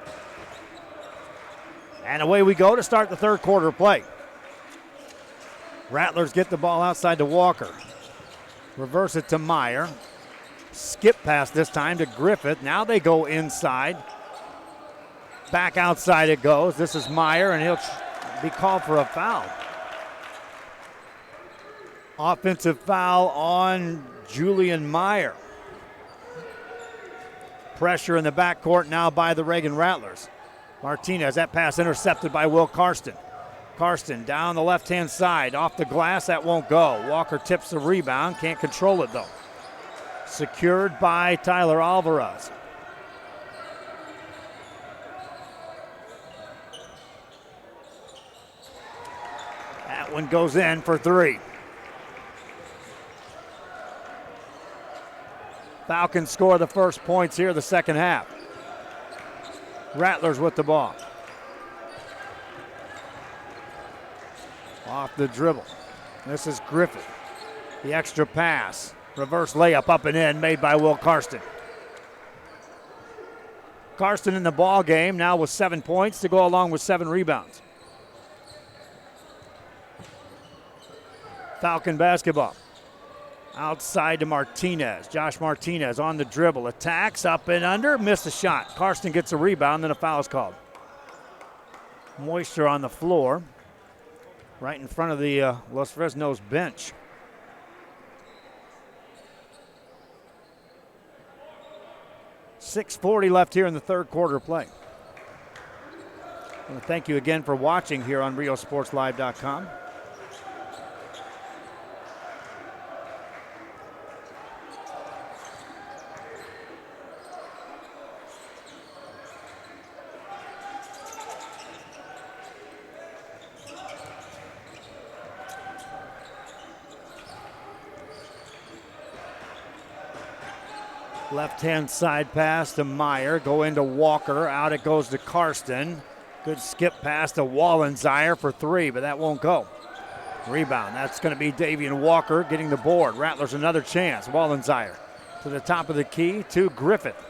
And away we go to start the third quarter of play. Rattlers get the ball outside to Walker. Reverse it to Meyer. Skip pass this time to Griffith. Now they go inside. Back outside it goes. This is Meyer, and he'll be called for a foul. Offensive foul on Julian Meyer. Pressure in the backcourt now by the Reagan Rattlers. Martinez, that pass intercepted by Will Karsten. Karsten down the left-hand side, off the glass, that won't go. Walker tips the rebound, can't control it though. Secured by Tyler Alvarez. That one goes in for three. Falcons score the first points here the second half. Rattlers with the ball. Off the dribble. This is Griffith. The extra pass. Reverse layup up and in made by Will Karsten. Karsten in the ball game now with 7 points to go along with 7 rebounds. Falcon basketball. Outside to Martinez. Josh Martinez on the dribble. Attacks up and under. Missed a shot. Karsten gets a rebound, then a foul is called. Moisture on the floor. Right in front of the Los Fresnos bench. .640 left here in the third quarter of play. I want to thank you again for watching here on RioSportsLive.com. Left-hand side pass to Meyer. Go into Walker. Out it goes to Karsten. Good skip pass to Wallensire for three, but that won't go. Rebound. That's going to be Davian Walker getting the board. Rattlers another chance. Wallensire to the top of the key to Griffith.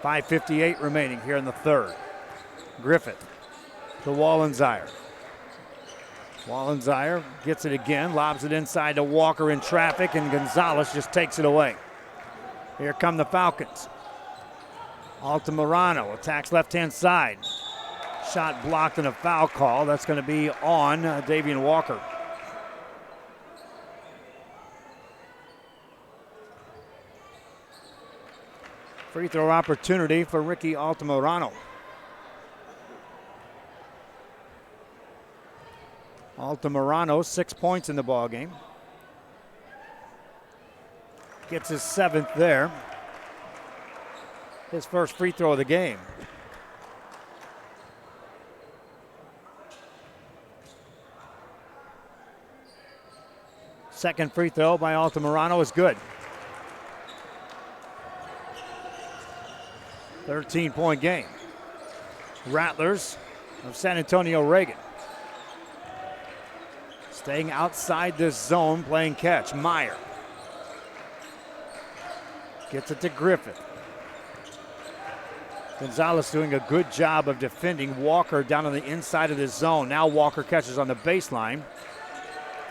5:58 remaining here in the third. Griffith to Wallensire. Wallensire gets it again. Lobs it inside to Walker in traffic, and Gonzalez just takes it away. Here come the Falcons. Altamirano attacks left-hand side. Shot blocked and a foul call. That's going to be on Davian Walker. Free throw opportunity for Ricky Altamirano. Altamirano, 6 points in the ball game. Gets his 7th there. His first free throw of the game. Second free throw by Altamirano is good. 13-point game. Rattlers of San Antonio Reagan. Staying outside this zone, playing catch. Meyer. Gets it to Griffith. Gonzalez doing a good job of defending Walker down on the inside of the zone. Now Walker catches on the baseline.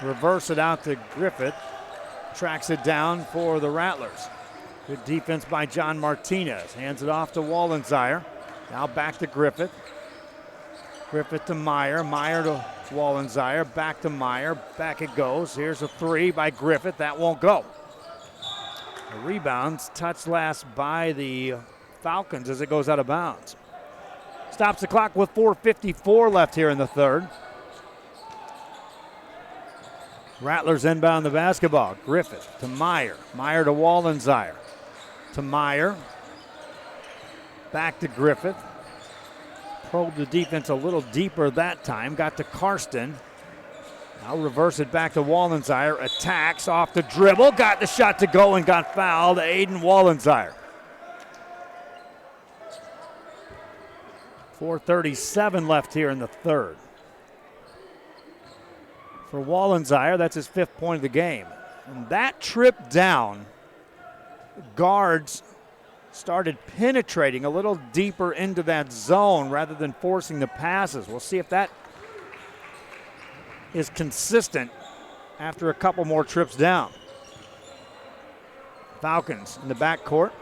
Reverse it out to Griffith. Tracks it down for the Rattlers. Good defense by John Martinez. Hands it off to Wallensire. Now back to Griffith. Griffith to Meyer. Meyer to Wallensire. Back to Meyer. Back it goes. Here's a three by Griffith. That won't go. The rebounds touched last by the Falcons as it goes out of bounds. Stops the clock with 4:54 left here in the third. Rattlers inbound the basketball. Griffith to Meyer. Meyer to Wallensire. To Meyer. Back to Griffith. Probed the defense a little deeper that time. Got to Karsten. Now reverse it back to Wallensire. Attacks off the dribble. Got the shot to go and got fouled. Aiden Wallensire. 4:37 left here in the third. For Wallensire, that's his 5th point of the game. And that trip down, guards started penetrating a little deeper into that zone rather than forcing the passes. We'll see if that is consistent after a couple more trips down. Falcons in the backcourt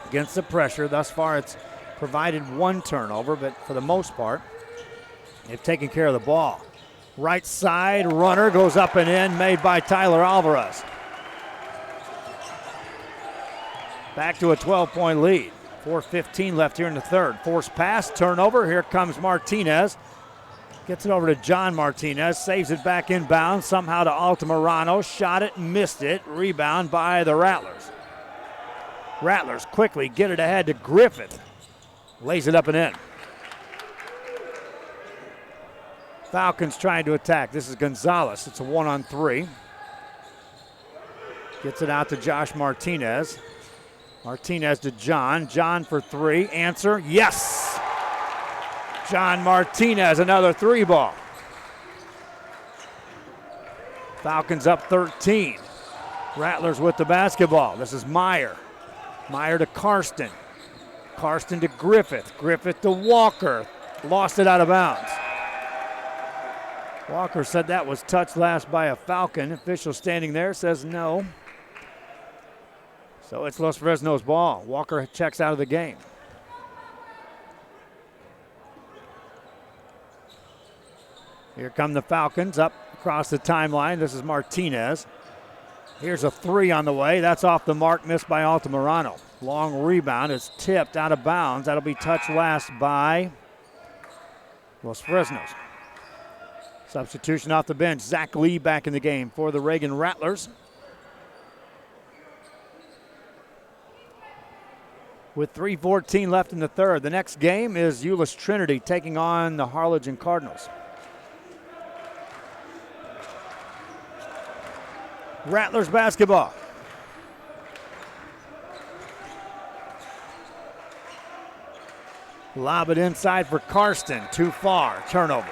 against the pressure. Thus far, it's provided one turnover, but for the most part, they've taken care of the ball. Right side runner goes up and in, made by Tyler Alvarez. Back to a 12-point lead. 4:15 left here in the third. Forced pass, turnover. Here comes Martinez. Gets it over to John Martinez. Saves it back inbound. Somehow to Altamirano. Shot it, missed it. Rebound by the Rattlers. Rattlers quickly get it ahead to Griffith. Lays it up and in. Falcons trying to attack. This is Gonzalez. It's a 1-on-3. Gets it out to Josh Martinez. Martinez to John. John for three. Answer, yes! John Martinez, another three ball. Falcons up 13. Rattlers with the basketball. This is Meyer. Meyer to Karsten. Karsten to Griffith. Griffith to Walker. Lost it out of bounds. Walker said that was touched last by a Falcon. Official standing there says no. So it's Los Fresnos ball. Walker checks out of the game. Here come the Falcons up across the timeline. This is Martinez. Here's a three on the way. That's off the mark, missed by Altamirano. Long rebound. It's tipped out of bounds. That'll be touched last by Los Fresnos. Substitution off the bench. Zach Lee back in the game for the Reagan Rattlers. With 3:14 left in the third. The next game is Euless Trinity taking on the Harlingen Cardinals. Rattlers basketball. Lob it inside for Karsten. Too far. Turnover.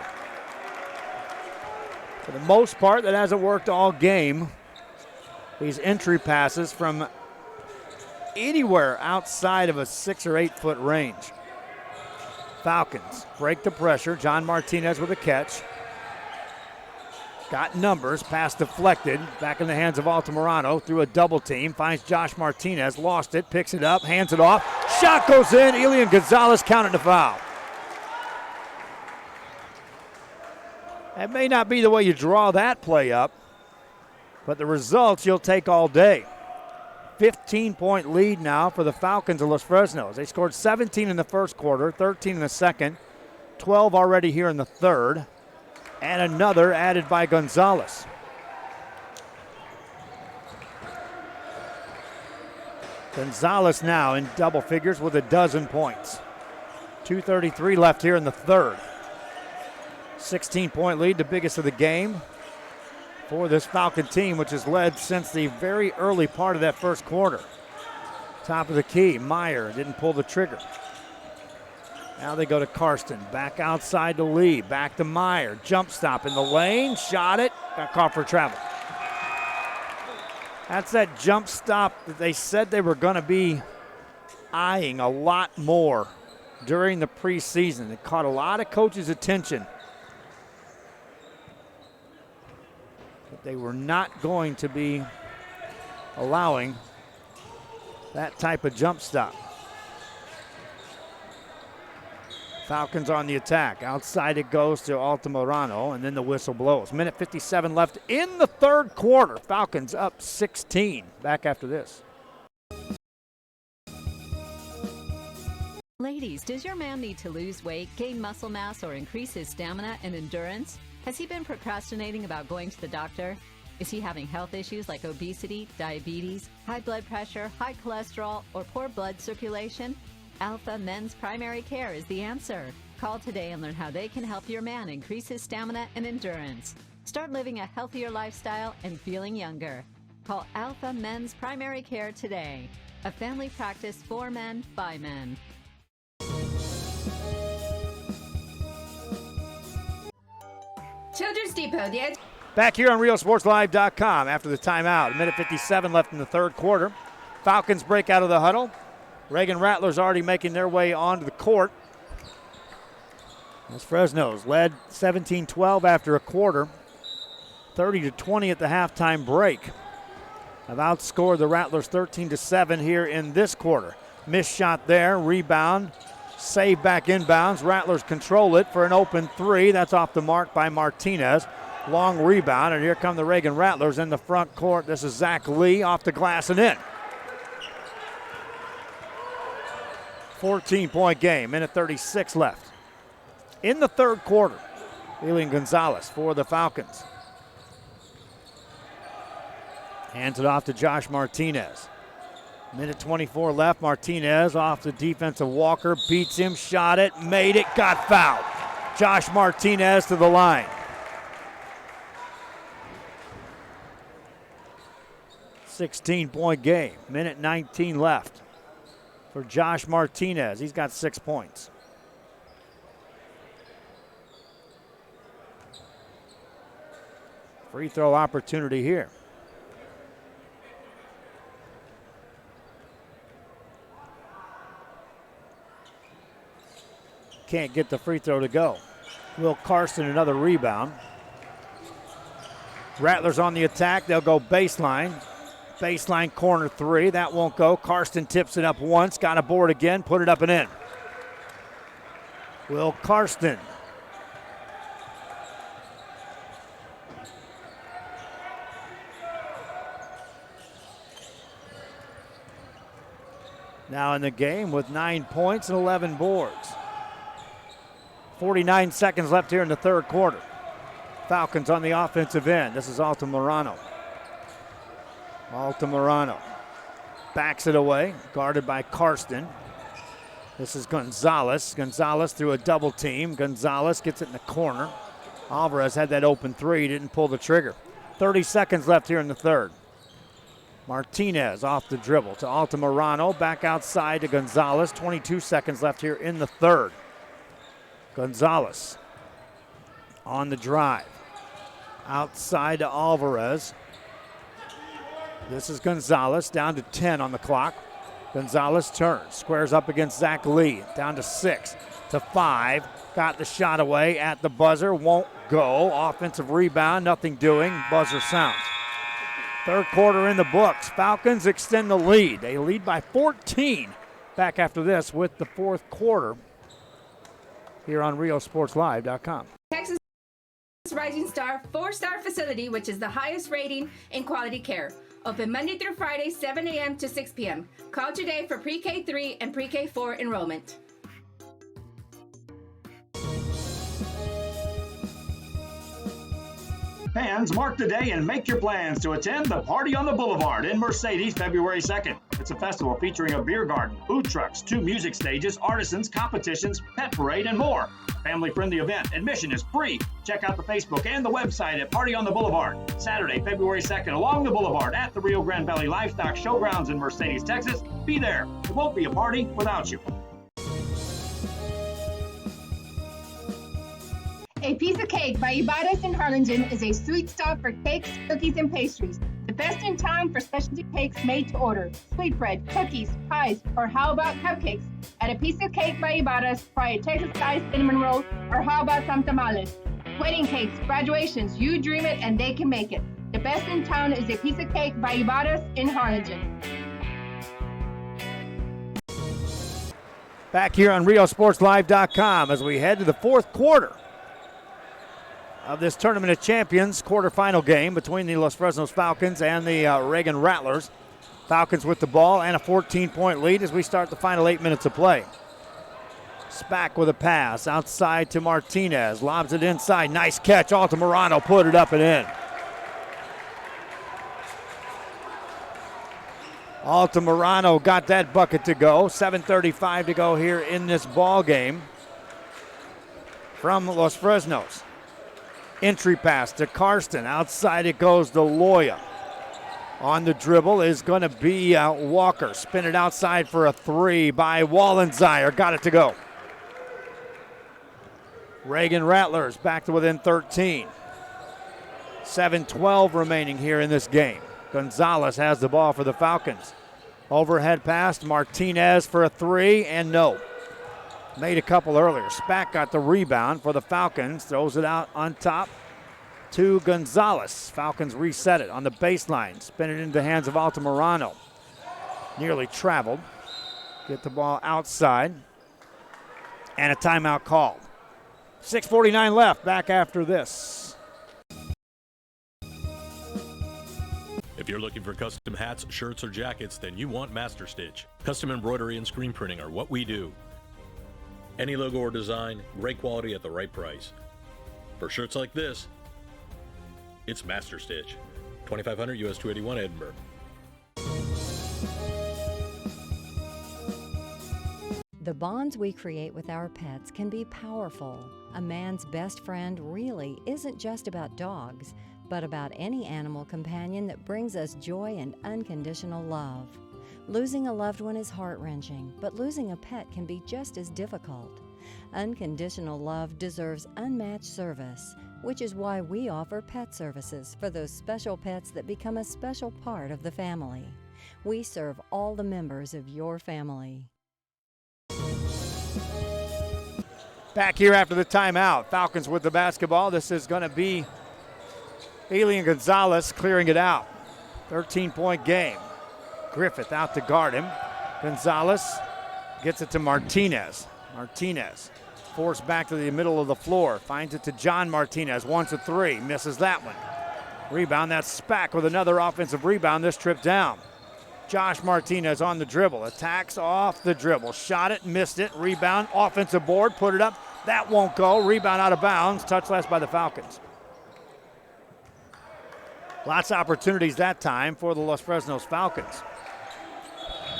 For the most part, that hasn't worked all game. These entry passes from anywhere outside of a 6 or 8 foot range. Falcons break the pressure. John Martinez with a catch. Got numbers. Pass deflected. Back in the hands of Altamirano. Through a double team. Finds Josh Martinez. Lost it. Picks it up. Hands it off. Shot goes in. Elian Gonzalez counted the foul. That may not be the way you draw that play up, but the results you'll take all day. 15-point lead now for the Falcons of Los Fresnos. They scored 17 in the first quarter, 13 in the second, 12 already here in the third, and another added by Gonzalez. Gonzalez now in double figures with a dozen points. 2:33 left here in the third. 16-point lead, the biggest of the game for this Falcon team, which has led since the very early part of that first quarter. Top of the key, Meyer didn't pull the trigger. Now they go to Karsten, back outside to Lee, back to Meyer. Jump stop in the lane, shot it, got caught for travel. That's that jump stop that they said they were going to be eyeing a lot more during the preseason. It caught a lot of coaches' attention. They were not going to be allowing that type of jump stop. Falcons on the attack. Outside it goes to Altamirano, and then the whistle blows. Minute 57 left in the third quarter. Falcons up 16. Back after this.
Ladies, does your man need to lose weight, gain muscle mass, or increase his stamina and endurance? Has he been procrastinating about going to the doctor? Is he having health issues like obesity, diabetes, high blood pressure, high cholesterol, or poor blood circulation? Alpha Men's Primary Care is the answer. Call today and learn how they can help your man increase his stamina and endurance. Start living a healthier lifestyle and feeling younger. Call Alpha Men's Primary Care today. A family practice for men, by men.
Children's Depot, the edge.
Back here on RealSportsLive.com after the timeout. Minute 57 left in the third quarter. Falcons break out of the huddle. Reagan Rattlers already making their way onto the court. As Fresnos led 17-12 after a quarter. 30-20 at the halftime break. Have outscored the Rattlers 13-7 here in this quarter. Missed shot there, rebound. Save back inbounds. Rattlers control it for an open three. That's off the mark by Martinez. Long rebound, and here come the Reagan Rattlers in the front court. This is Zach Lee off the glass and in. 14-point game, minute 36 left. In the third quarter, Elian Gonzalez for the Falcons. Hands it off to Josh Martinez. Minute 24 left. Martinez off the defensive Walker. Beats him, shot it, made it, got fouled. Josh Martinez to the line. 16-point game. Minute 19 left for Josh Martinez. He's got 6 points. Free throw opportunity here. Can't get the free throw to go. Will Karsten another rebound. Rattlers on the attack. They'll go baseline. Baseline corner three. That won't go. Karsten tips it up once. Got a board again. Put it up and in. Will Karsten. Now in the game with 9 points and 11 boards. 49 seconds left here in the third quarter. Falcons on the offensive end. This is Altamirano. Altamirano backs it away, guarded by Karsten. This is Gonzalez. Gonzalez through a double team. Gonzalez gets it in the corner. Alvarez had that open three, didn't pull the trigger. 30 seconds left here in the third. Martinez off the dribble to Altamirano, back outside to Gonzalez. 22 seconds left here in the third. Gonzalez on the drive. Outside to Alvarez. This is Gonzalez, down to 10 on the clock. Gonzalez turns, squares up against Zach Lee, down to 6 to 5. Got the shot away at the buzzer, won't go. Offensive rebound, nothing doing, buzzer sounds. Third quarter in the books. Falcons extend the lead. They lead by 14. Back after this with the fourth quarter here on RioSportsLive.com.
Texas Rising Star 4-star facility, which is the highest rating in quality care. Open Monday through Friday, 7 a.m. to 6 p.m. Call today for pre-K 3 and pre-K 4 enrollment.
Fans, mark the day and make your plans to attend the Party on the Boulevard in Mercedes February 2nd. It's a festival featuring a beer garden, food trucks, 2 music stages, artisans, competitions, pet parade, and more. Family-friendly event. Admission is free. Check out the Facebook and the website at Party on the Boulevard. Saturday, February 2nd, along the boulevard at the Rio Grande Valley Livestock Showgrounds in Mercedes, Texas. Be there. It won't be a party without you.
A Piece of Cake by Ibarras in Harlingen is a sweet stop for cakes, cookies, and pastries. The best in town for specialty cakes made to order. Sweetbread, cookies, pies, or how about cupcakes? At A Piece of Cake by Ibarras, try a Texas-style cinnamon roll, or how about some tamales? Wedding cakes, graduations, you dream it and they can make it. The best in town is A Piece of Cake by Ibarras in Harlingen.
Back here on RioSportsLive.com as we head to the fourth quarter of this Tournament of Champions quarterfinal game between the Los Fresnos Falcons and the Reagan Rattlers. Falcons with the ball and a 14-point lead as we start the final 8 minutes of play. Spack with a pass outside to Martinez. Lobs it inside. Nice catch. Altamirano put it up and in. Altamirano got that bucket to go. 7:35 to go here in this ball game from Los Fresnos. Entry pass to Karsten. Outside it goes to Loya. On the dribble is going to be Walker. Spin it outside for a three by Wallensire. Got it to go. Reagan Rattlers back to within 13. 7:12 remaining here in this game. Gonzalez has the ball for the Falcons. Overhead pass to Martinez for a three, and no. Made a couple earlier. Spack got the rebound for the Falcons. Throws it out on top to Gonzalez. Falcons reset it on the baseline. Spin it into the hands of Altamirano. Nearly traveled. Get the ball outside. and a timeout called. 6:49 left, back after this.
If you're looking for custom hats, shirts, or jackets, then you want Master Stitch. Custom embroidery and screen printing are what we do. Any logo or design, great quality at the right price. For shirts like this, it's Master Stitch. 2500 US 281 Edinburgh.
The bonds we create with our pets can be powerful. A man's best friend really isn't just about dogs, but about any animal companion that brings us joy and unconditional love. Losing a loved one is heart-wrenching, but losing a pet can be just as difficult. Unconditional love deserves unmatched service, which is why we offer pet services for those special pets that become a special part of the family. We serve all the members of your family.
Back here after the timeout. Falcons with the basketball. This is going to be Elian Gonzalez clearing it out. 13-point game. Griffith out to guard him. Gonzalez gets it to Martinez. Martinez forced back to the middle of the floor. Finds it to John Martinez. Wants a three. Misses that one. Rebound. That's Spack with another offensive rebound this trip down. Josh Martinez on the dribble. Attacks off the dribble. Shot it. Missed it. Rebound. Offensive board. Put it up. That won't go. Rebound out of bounds. Touch less by the Falcons. Lots of opportunities that time for the Los Fresnos Falcons.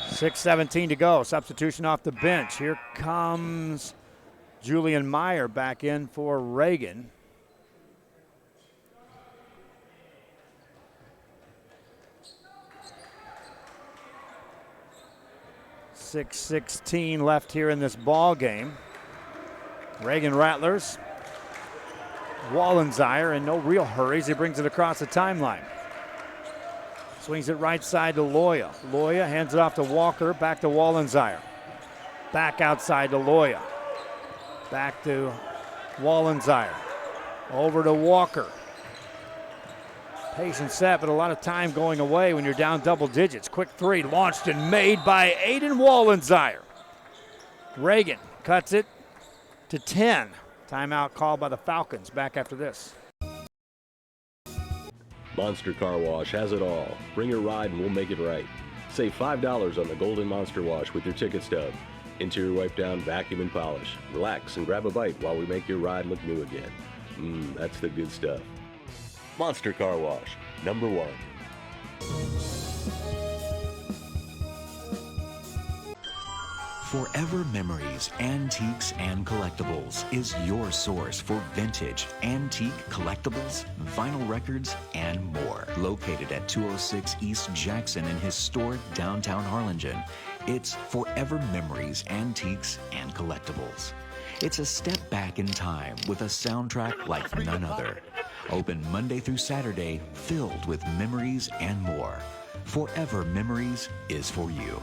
6:17 to go. Substitution off the bench. Here comes Julian Meyer back in for Reagan. .616 left here in this ball game. Reagan Rattlers. Wallensire in no real hurries. He brings it across the timeline. Swings it right side to Loya. Loya hands it off to Walker. Back to Wallensire. Back outside to Loya. Back to Wallensire. Over to Walker. Patient set, but a lot of time going away when you're down double digits. Quick three, launched and made by Aiden Wallensire. Reagan cuts it to 10. Timeout called by the Falcons. Back after this.
Monster Car Wash has it all. Bring your ride and we'll make it right. Save $5 on the Golden Monster Wash with your ticket stub. Interior wipe down, vacuum and polish. Relax and grab a bite while we make your ride look new again. That's the good stuff. Monster Car Wash, number one.
Forever Memories, Antiques and Collectibles is your source for vintage, antique collectibles, vinyl records, and more. Located at 206 East Jackson in historic downtown Harlingen, it's Forever Memories, Antiques and Collectibles. It's a step back in time with a soundtrack like none other. Open Monday through Saturday, filled with memories and more. Forever Memories is for you.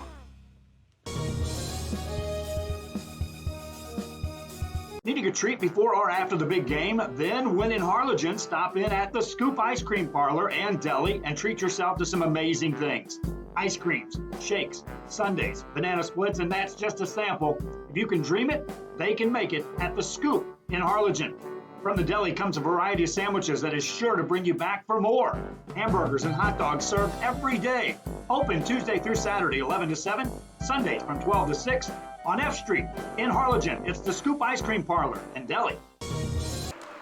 Needing a treat before or after the big game? Then, when in Harlingen, stop in at the Scoop Ice Cream Parlor and Deli and treat yourself to some amazing things. Ice creams, shakes, sundaes, banana splits, and that's just a sample. If you can dream it, they can make it at the Scoop in Harlingen. From the deli comes a variety of sandwiches that is sure to bring you back for more. Hamburgers and hot dogs served every day. Open Tuesday through Saturday, 11 to 7, Sundays from 12 to 6. On F Street in Harlingen, it's the Scoop Ice Cream Parlor and Deli.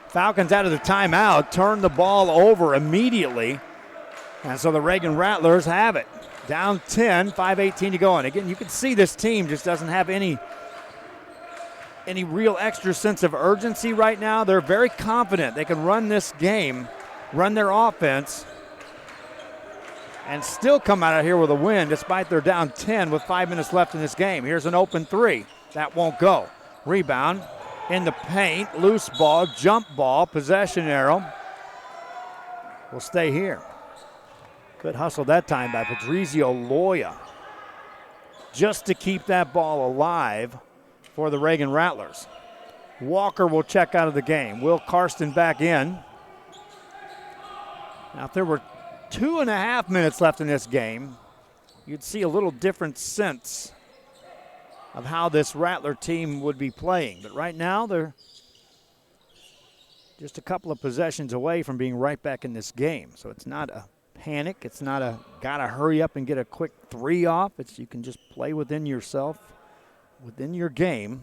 Falcons out of the timeout, turn the ball over immediately. And so the Reagan Rattlers have it. Down 10, 5:18 to go. And again, you can see this team just doesn't have any real extra sense of urgency right now. They're very confident they can run this game, run their offense, and still come out of here with a win despite they're down 10 with 5 minutes left in this game. Here's an open three. That won't go. Rebound in the paint, loose ball, jump ball, possession arrow. Will stay here. Good hustle that time by Patrizio Loya just to keep that ball alive for the Reagan Rattlers. Walker will check out of the game. Will Karsten back in. Now, if there were 2.5 minutes left in this game, you'd see a little different sense of how this Rattler team would be playing. But right now, they're just a couple of possessions away from being right back in this game. So it's not a panic. It's not a gotta hurry up and get a quick 3 off. It's you can just play within yourself, within your game,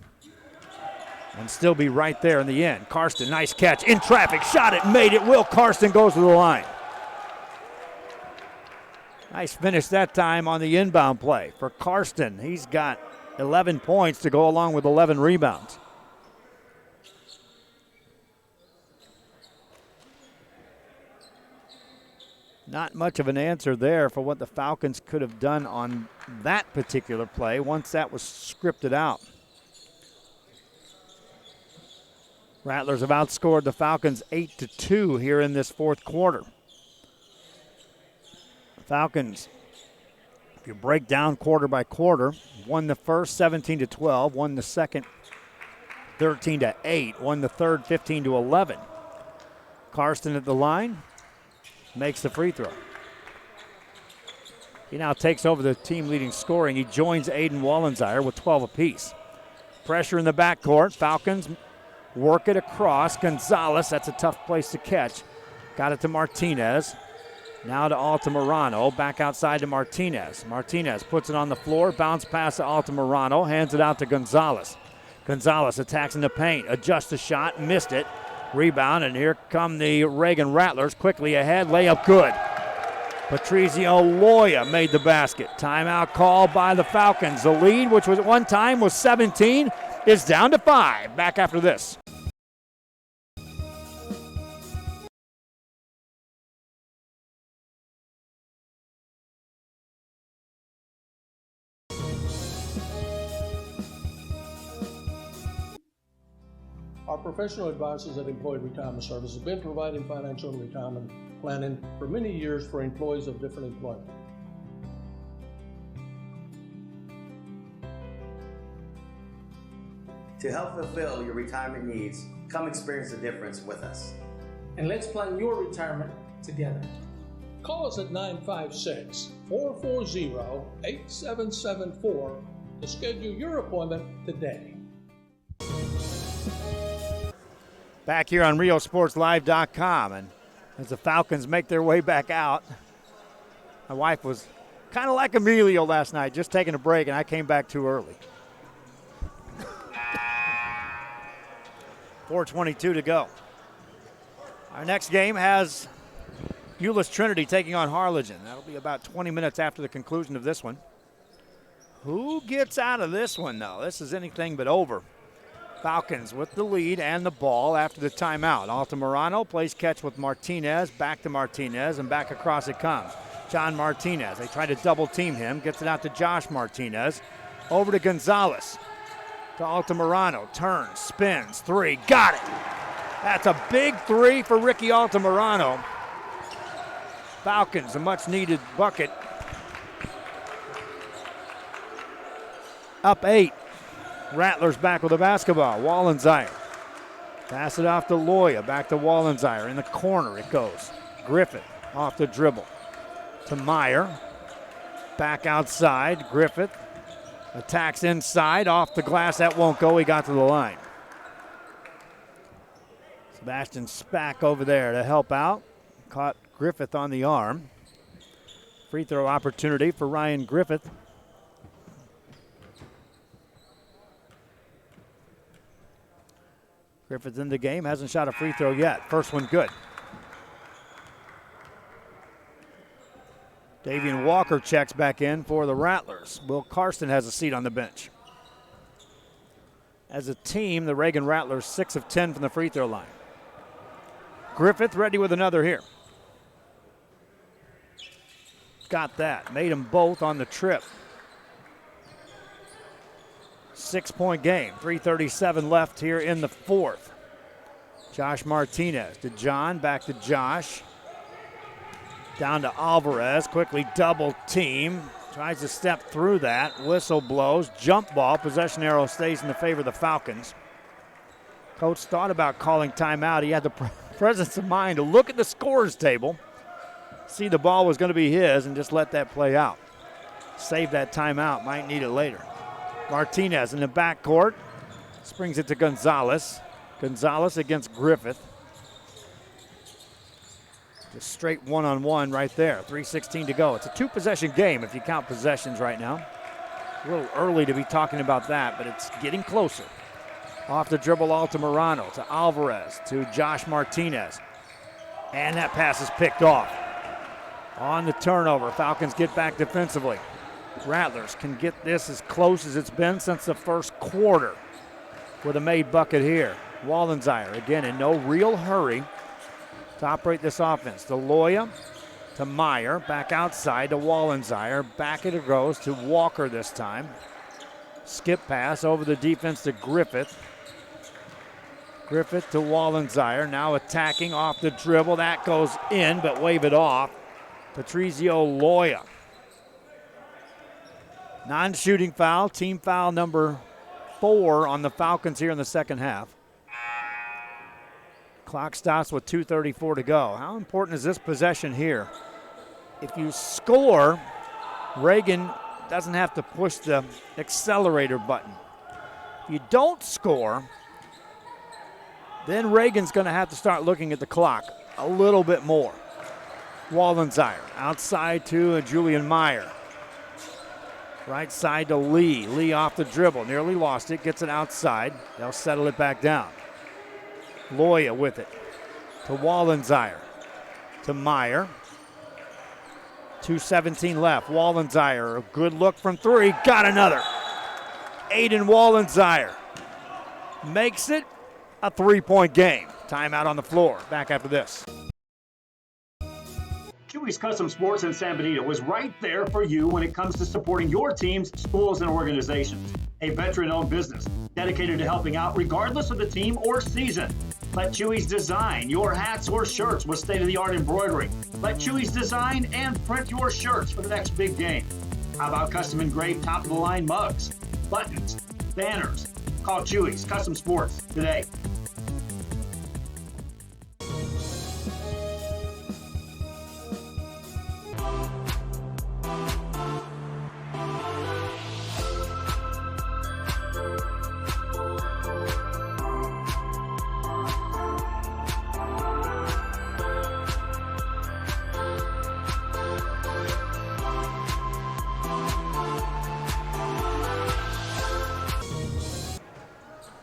and still be right there in the end. Karsten, nice catch. In traffic, shot it, made it. Will Karsten goes to the line. Nice finish that time on the inbound play for Karsten. He's got 11 points to go along with 11 rebounds. Not much of an answer there for what the Falcons could have done on that particular play once that was scripted out. Rattlers have outscored the Falcons 8-2 here in this fourth quarter. Falcons, if you break down quarter by quarter, won the first 17-12, won the second 13-8, won the third 15-11. Karsten at the line makes the free throw. He now takes over the team leading scoring. He joins Aiden Wallensire with 12 apiece. Pressure in the backcourt. Falcons work it across. Gonzalez, that's a tough place to catch. Got it to Martinez. Now to Altamirano, back outside to Martinez. Martinez puts it on the floor, bounce pass to Altamirano, hands it out to Gonzalez. Gonzalez attacks in the paint, adjusts the shot, missed it. Rebound, and here come the Reagan Rattlers, quickly ahead, layup good. Patrizio Loya made the basket. Timeout call by the Falcons. The lead, which was at one time was 17, is down to 5. Back after this.
Our professional advisors at Employee Retirement Service have been providing financial and retirement planning for many years for employees of different employment.
To help fulfill your retirement needs, come experience the difference with us.
And let's plan your retirement together.
Call us at 956-440-8774 to schedule your appointment today.
Back here on RioSportsLive.com, and as the Falcons make their way back out, my wife was kind of like Emilio last night, just taking a break, and I came back too early. 4:22 to go. Our next game has Euless Trinity taking on Harlingen. That'll be about 20 minutes after the conclusion of this one. Who gets out of this one, though? This is anything but over. Falcons with the lead and the ball after the timeout. Altamirano plays catch with Martinez, back to Martinez, and back across it comes. John Martinez, they try to double team him, gets it out to Josh Martinez. Over to Gonzalez, to Altamirano, turns, spins, 3, got it. That's a big 3 for Ricky Altamirano. Falcons, a much needed bucket. Up 8. Rattlers back with the basketball. Wallensire. Pass it off to Loya. Back to Wallensire. In the corner it goes. Griffith off the dribble. To Meyer. Back outside. Griffith attacks inside. Off the glass. That won't go. He got to the line. Sebastian Spack over there to help out. Caught Griffith on the arm. Free throw opportunity for Ryan Griffith. Griffith's in the game, hasn't shot a free throw yet. First one good. Davian Walker checks back in for the Rattlers. Will Karsten has a seat on the bench. As a team, the Reagan Rattlers 6 of 10 from the free throw line. Griffith ready with another here. Got that. Made them both on the trip. 6-point game. 3:37 left here in the fourth. Josh Martinez to John. Back to Josh. Down to Alvarez. Quickly double team. Tries to step through that. Whistle blows. Jump ball. Possession arrow stays in the favor of the Falcons. Coach thought about calling timeout. He had the presence of mind to look at the scorers table, see the ball was going to be his, and just let that play out. Save that timeout. Might need it later. Martinez in the backcourt. Springs it to Gonzalez. Gonzalez against Griffith. Just straight one-on-one right there. 3:16 to go. It's a two-possession game if you count possessions right now. A little early to be talking about that, but it's getting closer. Off the dribble, Altamirano to Alvarez to Josh Martinez. And that pass is picked off. On the turnover, Falcons get back defensively. Rattlers can get this as close as it's been since the first quarter with a made bucket here. Wallenzeyer, again, in no real hurry to operate this offense. To Loya, to Meyer, back outside to Wallenzeyer. Back it goes to Walker this time. Skip pass over the defense to Griffith. Griffith to Wallenzeyer, now attacking off the dribble. That goes in, but wave it off. Patrizio Loya. Non-shooting foul, team foul number 4 on the Falcons here in the second half. Clock stops with 2:34 to go. How important is this possession here? If you score, Reagan doesn't have to push the accelerator button. If you don't score, then Reagan's going to have to start looking at the clock a little bit more. Wallenzeyer outside to Julian Meyer. Right side to Lee. Lee off the dribble. Nearly lost it. Gets it outside. They'll settle it back down. Loya with it. To Wallenzeyer. To Meyer. 2:17 left. Wallenzeyer. A good look from 3. Got another. Aiden Wallenzeyer makes it a 3-point game. Timeout on the floor. Back after this.
Chewy's Custom Sports in San Benito was right there for you when it comes to supporting your teams, schools, and organizations. A veteran-owned business dedicated to helping out regardless of the team or season. Let Chewy's design your hats or shirts with state-of-the-art embroidery. Let Chewy's design and print your shirts for the next big game. How about custom engraved top-of-the-line mugs, buttons, banners? Call Chewy's Custom Sports today.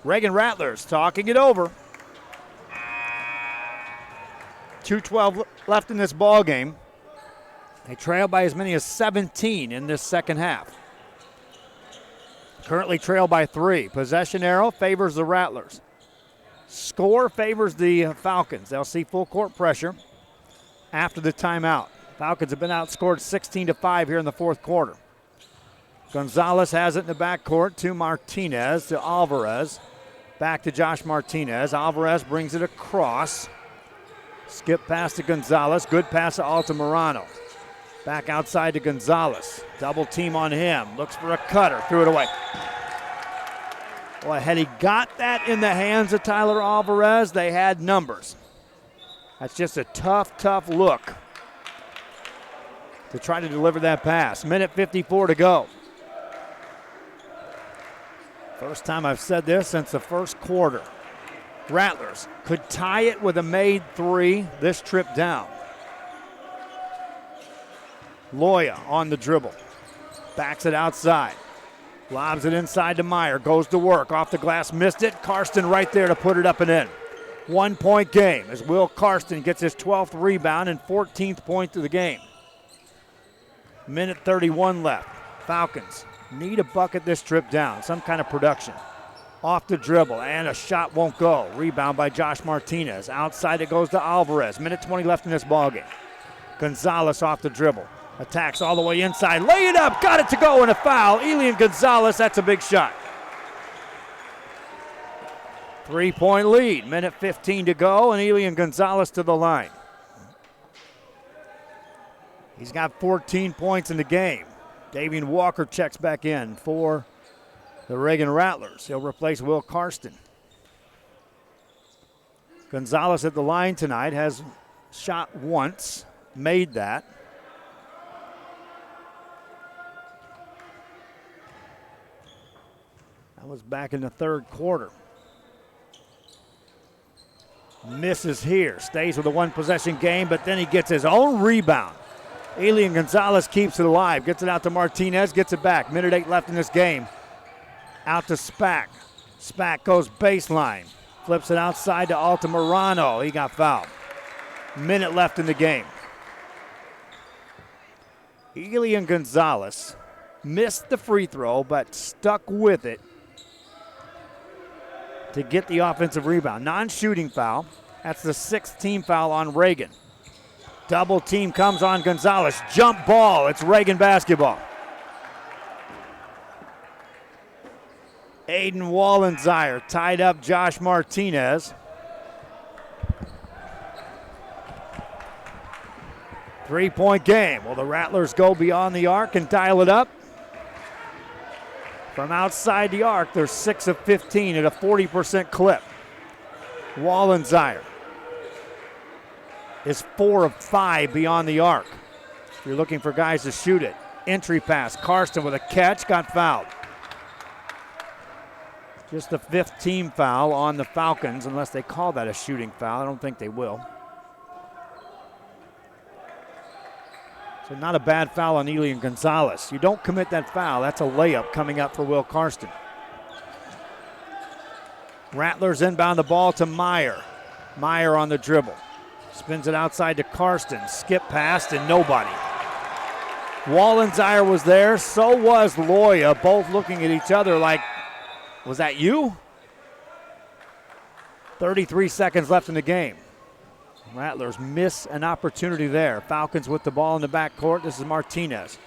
Reagan Rattlers talking it over. 2:12 left in this ball game. They trail by as many as 17 in this second half. Currently trail by 3. Possession arrow favors the Rattlers. Score favors the Falcons. They'll see full court pressure after the timeout. Falcons have been outscored 16-5 here in the fourth quarter. Gonzalez has it in the backcourt to Martinez, to Alvarez. Back to Josh Martinez. Alvarez brings it across. Skip pass to Gonzalez. Good pass to Altamirano. Back outside to Gonzalez. Double team on him. Looks for a cutter. Threw it away. Boy, had he got that in the hands of Tyler Alvarez, they had numbers. That's just a tough, tough look to try to deliver that pass. Minute 54 to go. First time I've said this since the first quarter. Rattlers could tie it with a made 3 this trip down. Loya on the dribble. Backs it outside. Lobs it inside to Meyer. Goes to work. Off the glass. Missed it. Karsten right there to put it up and in. 1-point game as Will Karsten gets his 12th rebound and 14th point of the game. Minute 31 left. Falcons need a bucket this trip down. Some kind of production. Off the dribble, and a shot won't go. Rebound by Josh Martinez. Outside it goes to Alvarez. Minute 20 left in this ballgame. Gonzalez off the dribble. Attacks all the way inside. Lay it up. Got it to go, and a foul. Elian Gonzalez, that's a big shot. 3-point lead. Minute 15 to go, and Elian Gonzalez to the line. He's got 14 points in the game. Davian Walker checks back in for the Reagan Rattlers. He'll replace Will Karsten. Gonzalez at the line tonight has shot once, made that. was back in the third quarter. Misses here, stays with a one-possession game, but then he gets his own rebound. Elian Gonzalez keeps it alive, gets it out to Martinez, gets it back. Minute 8 left in this game. Out to Spack. Spack goes baseline, flips it outside to Altamirano. He got fouled. Minute left in the game. Elian Gonzalez missed the free throw, but stuck with it to get the offensive rebound. Non-shooting foul. That's the 6th team foul on Reagan. Double team comes on Gonzalez. Jump ball. It's Reagan basketball. Aiden Wallensire tied up Josh Martinez. 3-point game. Will the Rattlers go beyond the arc and dial it up? From outside the arc, they're 6 of 15 at a 40% clip. Wallensire is 4 of 5 beyond the arc. If you're looking for guys to shoot it. Entry pass. Karsten with a catch, got fouled. Just the 5th team foul on the Falcons, unless they call that a shooting foul. I don't think they will. So not a bad foul on Elian Gonzalez. You don't commit that foul, that's a layup coming up for Will Karsten. Rattlers inbound the ball to Meyer. Meyer on the dribble. Spins it outside to Karsten. Skip past and nobody. Wallensire was there, so was Loya, both looking at each other like, was that you? 33 seconds left in the game. Rattlers miss an opportunity there. Falcons with the ball in the backcourt. This is Martinez.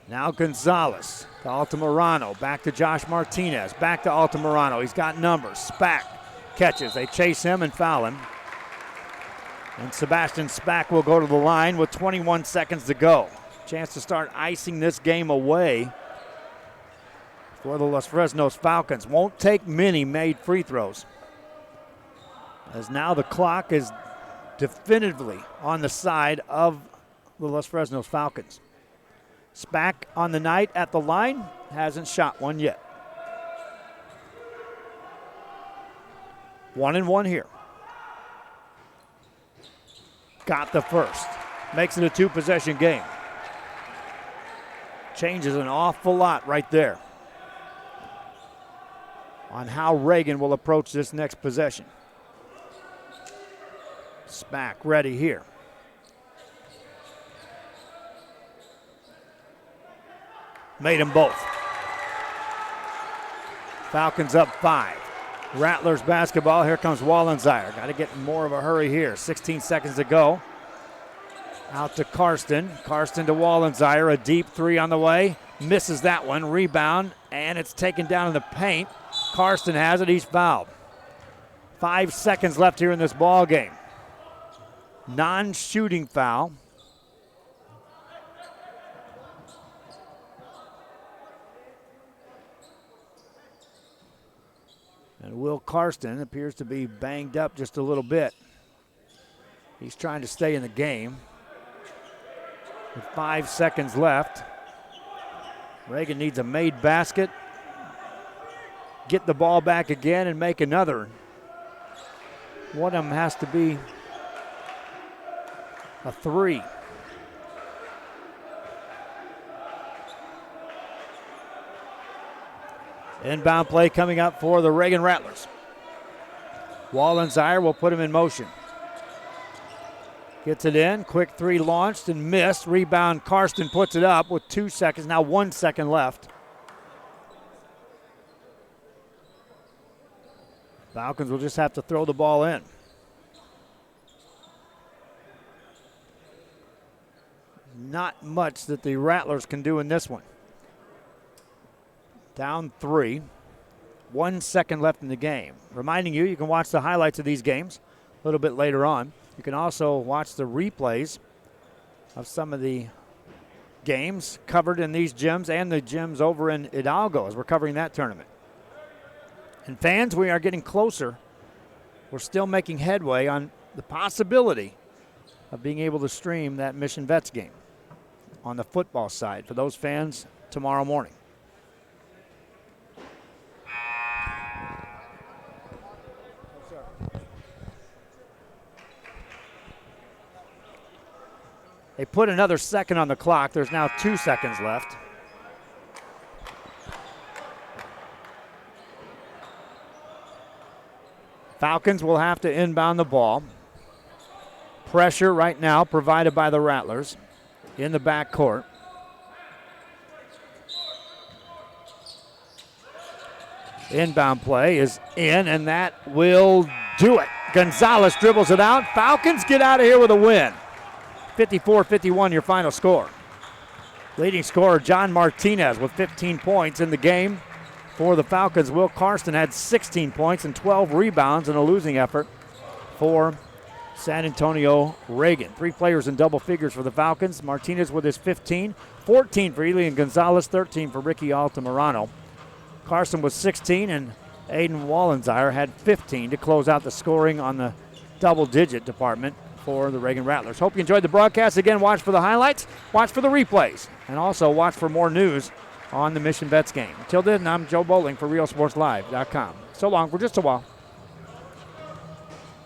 Now Gonzalez to Altamirano. Back to Josh Martinez. Back to Altamirano. He's got numbers. Spack catches. They chase him and foul him. And Sebastian Spack will go to the line with 21 seconds to go. Chance to start icing this game away for the Los Fresnos Falcons. Won't take many made free throws, as now the clock is definitively on the side of the Los Fresnos Falcons. Spack on the night at the line, hasn't shot one yet. 1-1 here. Got the first. Makes it a 2-possession game. Changes an awful lot right there on how Reagan will approach this next possession. Spack ready here. Made them both. Falcons up 5. Rattlers basketball. Here comes Wallensire. Got to get in more of a hurry here. 16 seconds to go. Out to Karsten. Karsten to Wallensire. A deep 3 on the way. Misses that one. Rebound. And it's taken down in the paint. Karsten has it. He's fouled. 5 seconds left here in this ball game. Non-shooting foul. And Will Karsten appears to be banged up just a little bit. He's trying to stay in the game. With 5 seconds left. Reagan needs a made basket. Get the ball back again and make another. One of them has to be a 3. Inbound play coming up for the Reagan Rattlers. Wallensire will put him in motion. Gets it in. Quick 3 launched and missed. Rebound. Karsten puts it up with 2 seconds. Now 1 second left. Falcons will just have to throw the ball in. Not much that the Rattlers can do in this one. Down 3. 1 second left in the game. Reminding you, you can watch the highlights of these games a little bit later on. You can also watch the replays of some of the games covered in these gyms and the gyms over in Hidalgo as we're covering that tournament. And fans, we are getting closer. We're still making headway on the possibility of being able to stream that Mission Vets game on the football side for those fans tomorrow morning. They put another second on the clock. There's now 2 seconds left. Falcons will have to inbound the ball. Pressure right now provided by the Rattlers in the backcourt. Inbound play is in, and that will do it. Gonzalez dribbles it out. Falcons get out of here with a win. 54-51 your final score. Leading scorer John Martinez with 15 points in the game. For the Falcons, Will Karsten had 16 points and 12 rebounds in a losing effort for San Antonio Reagan. 3 players in double figures for the Falcons. Martinez with his 15, 14 for Elian Gonzalez, 13 for Ricky Altamirano. Carson was 16, and Aiden Wallensire had 15 to close out the scoring on the double-digit department for the Reagan Rattlers. Hope you enjoyed the broadcast. Again, watch for the highlights, watch for the replays, and also watch for more news on the Mission Vets game. Until then, I'm Joe Bowling for RealSportsLive.com. So long for just a while.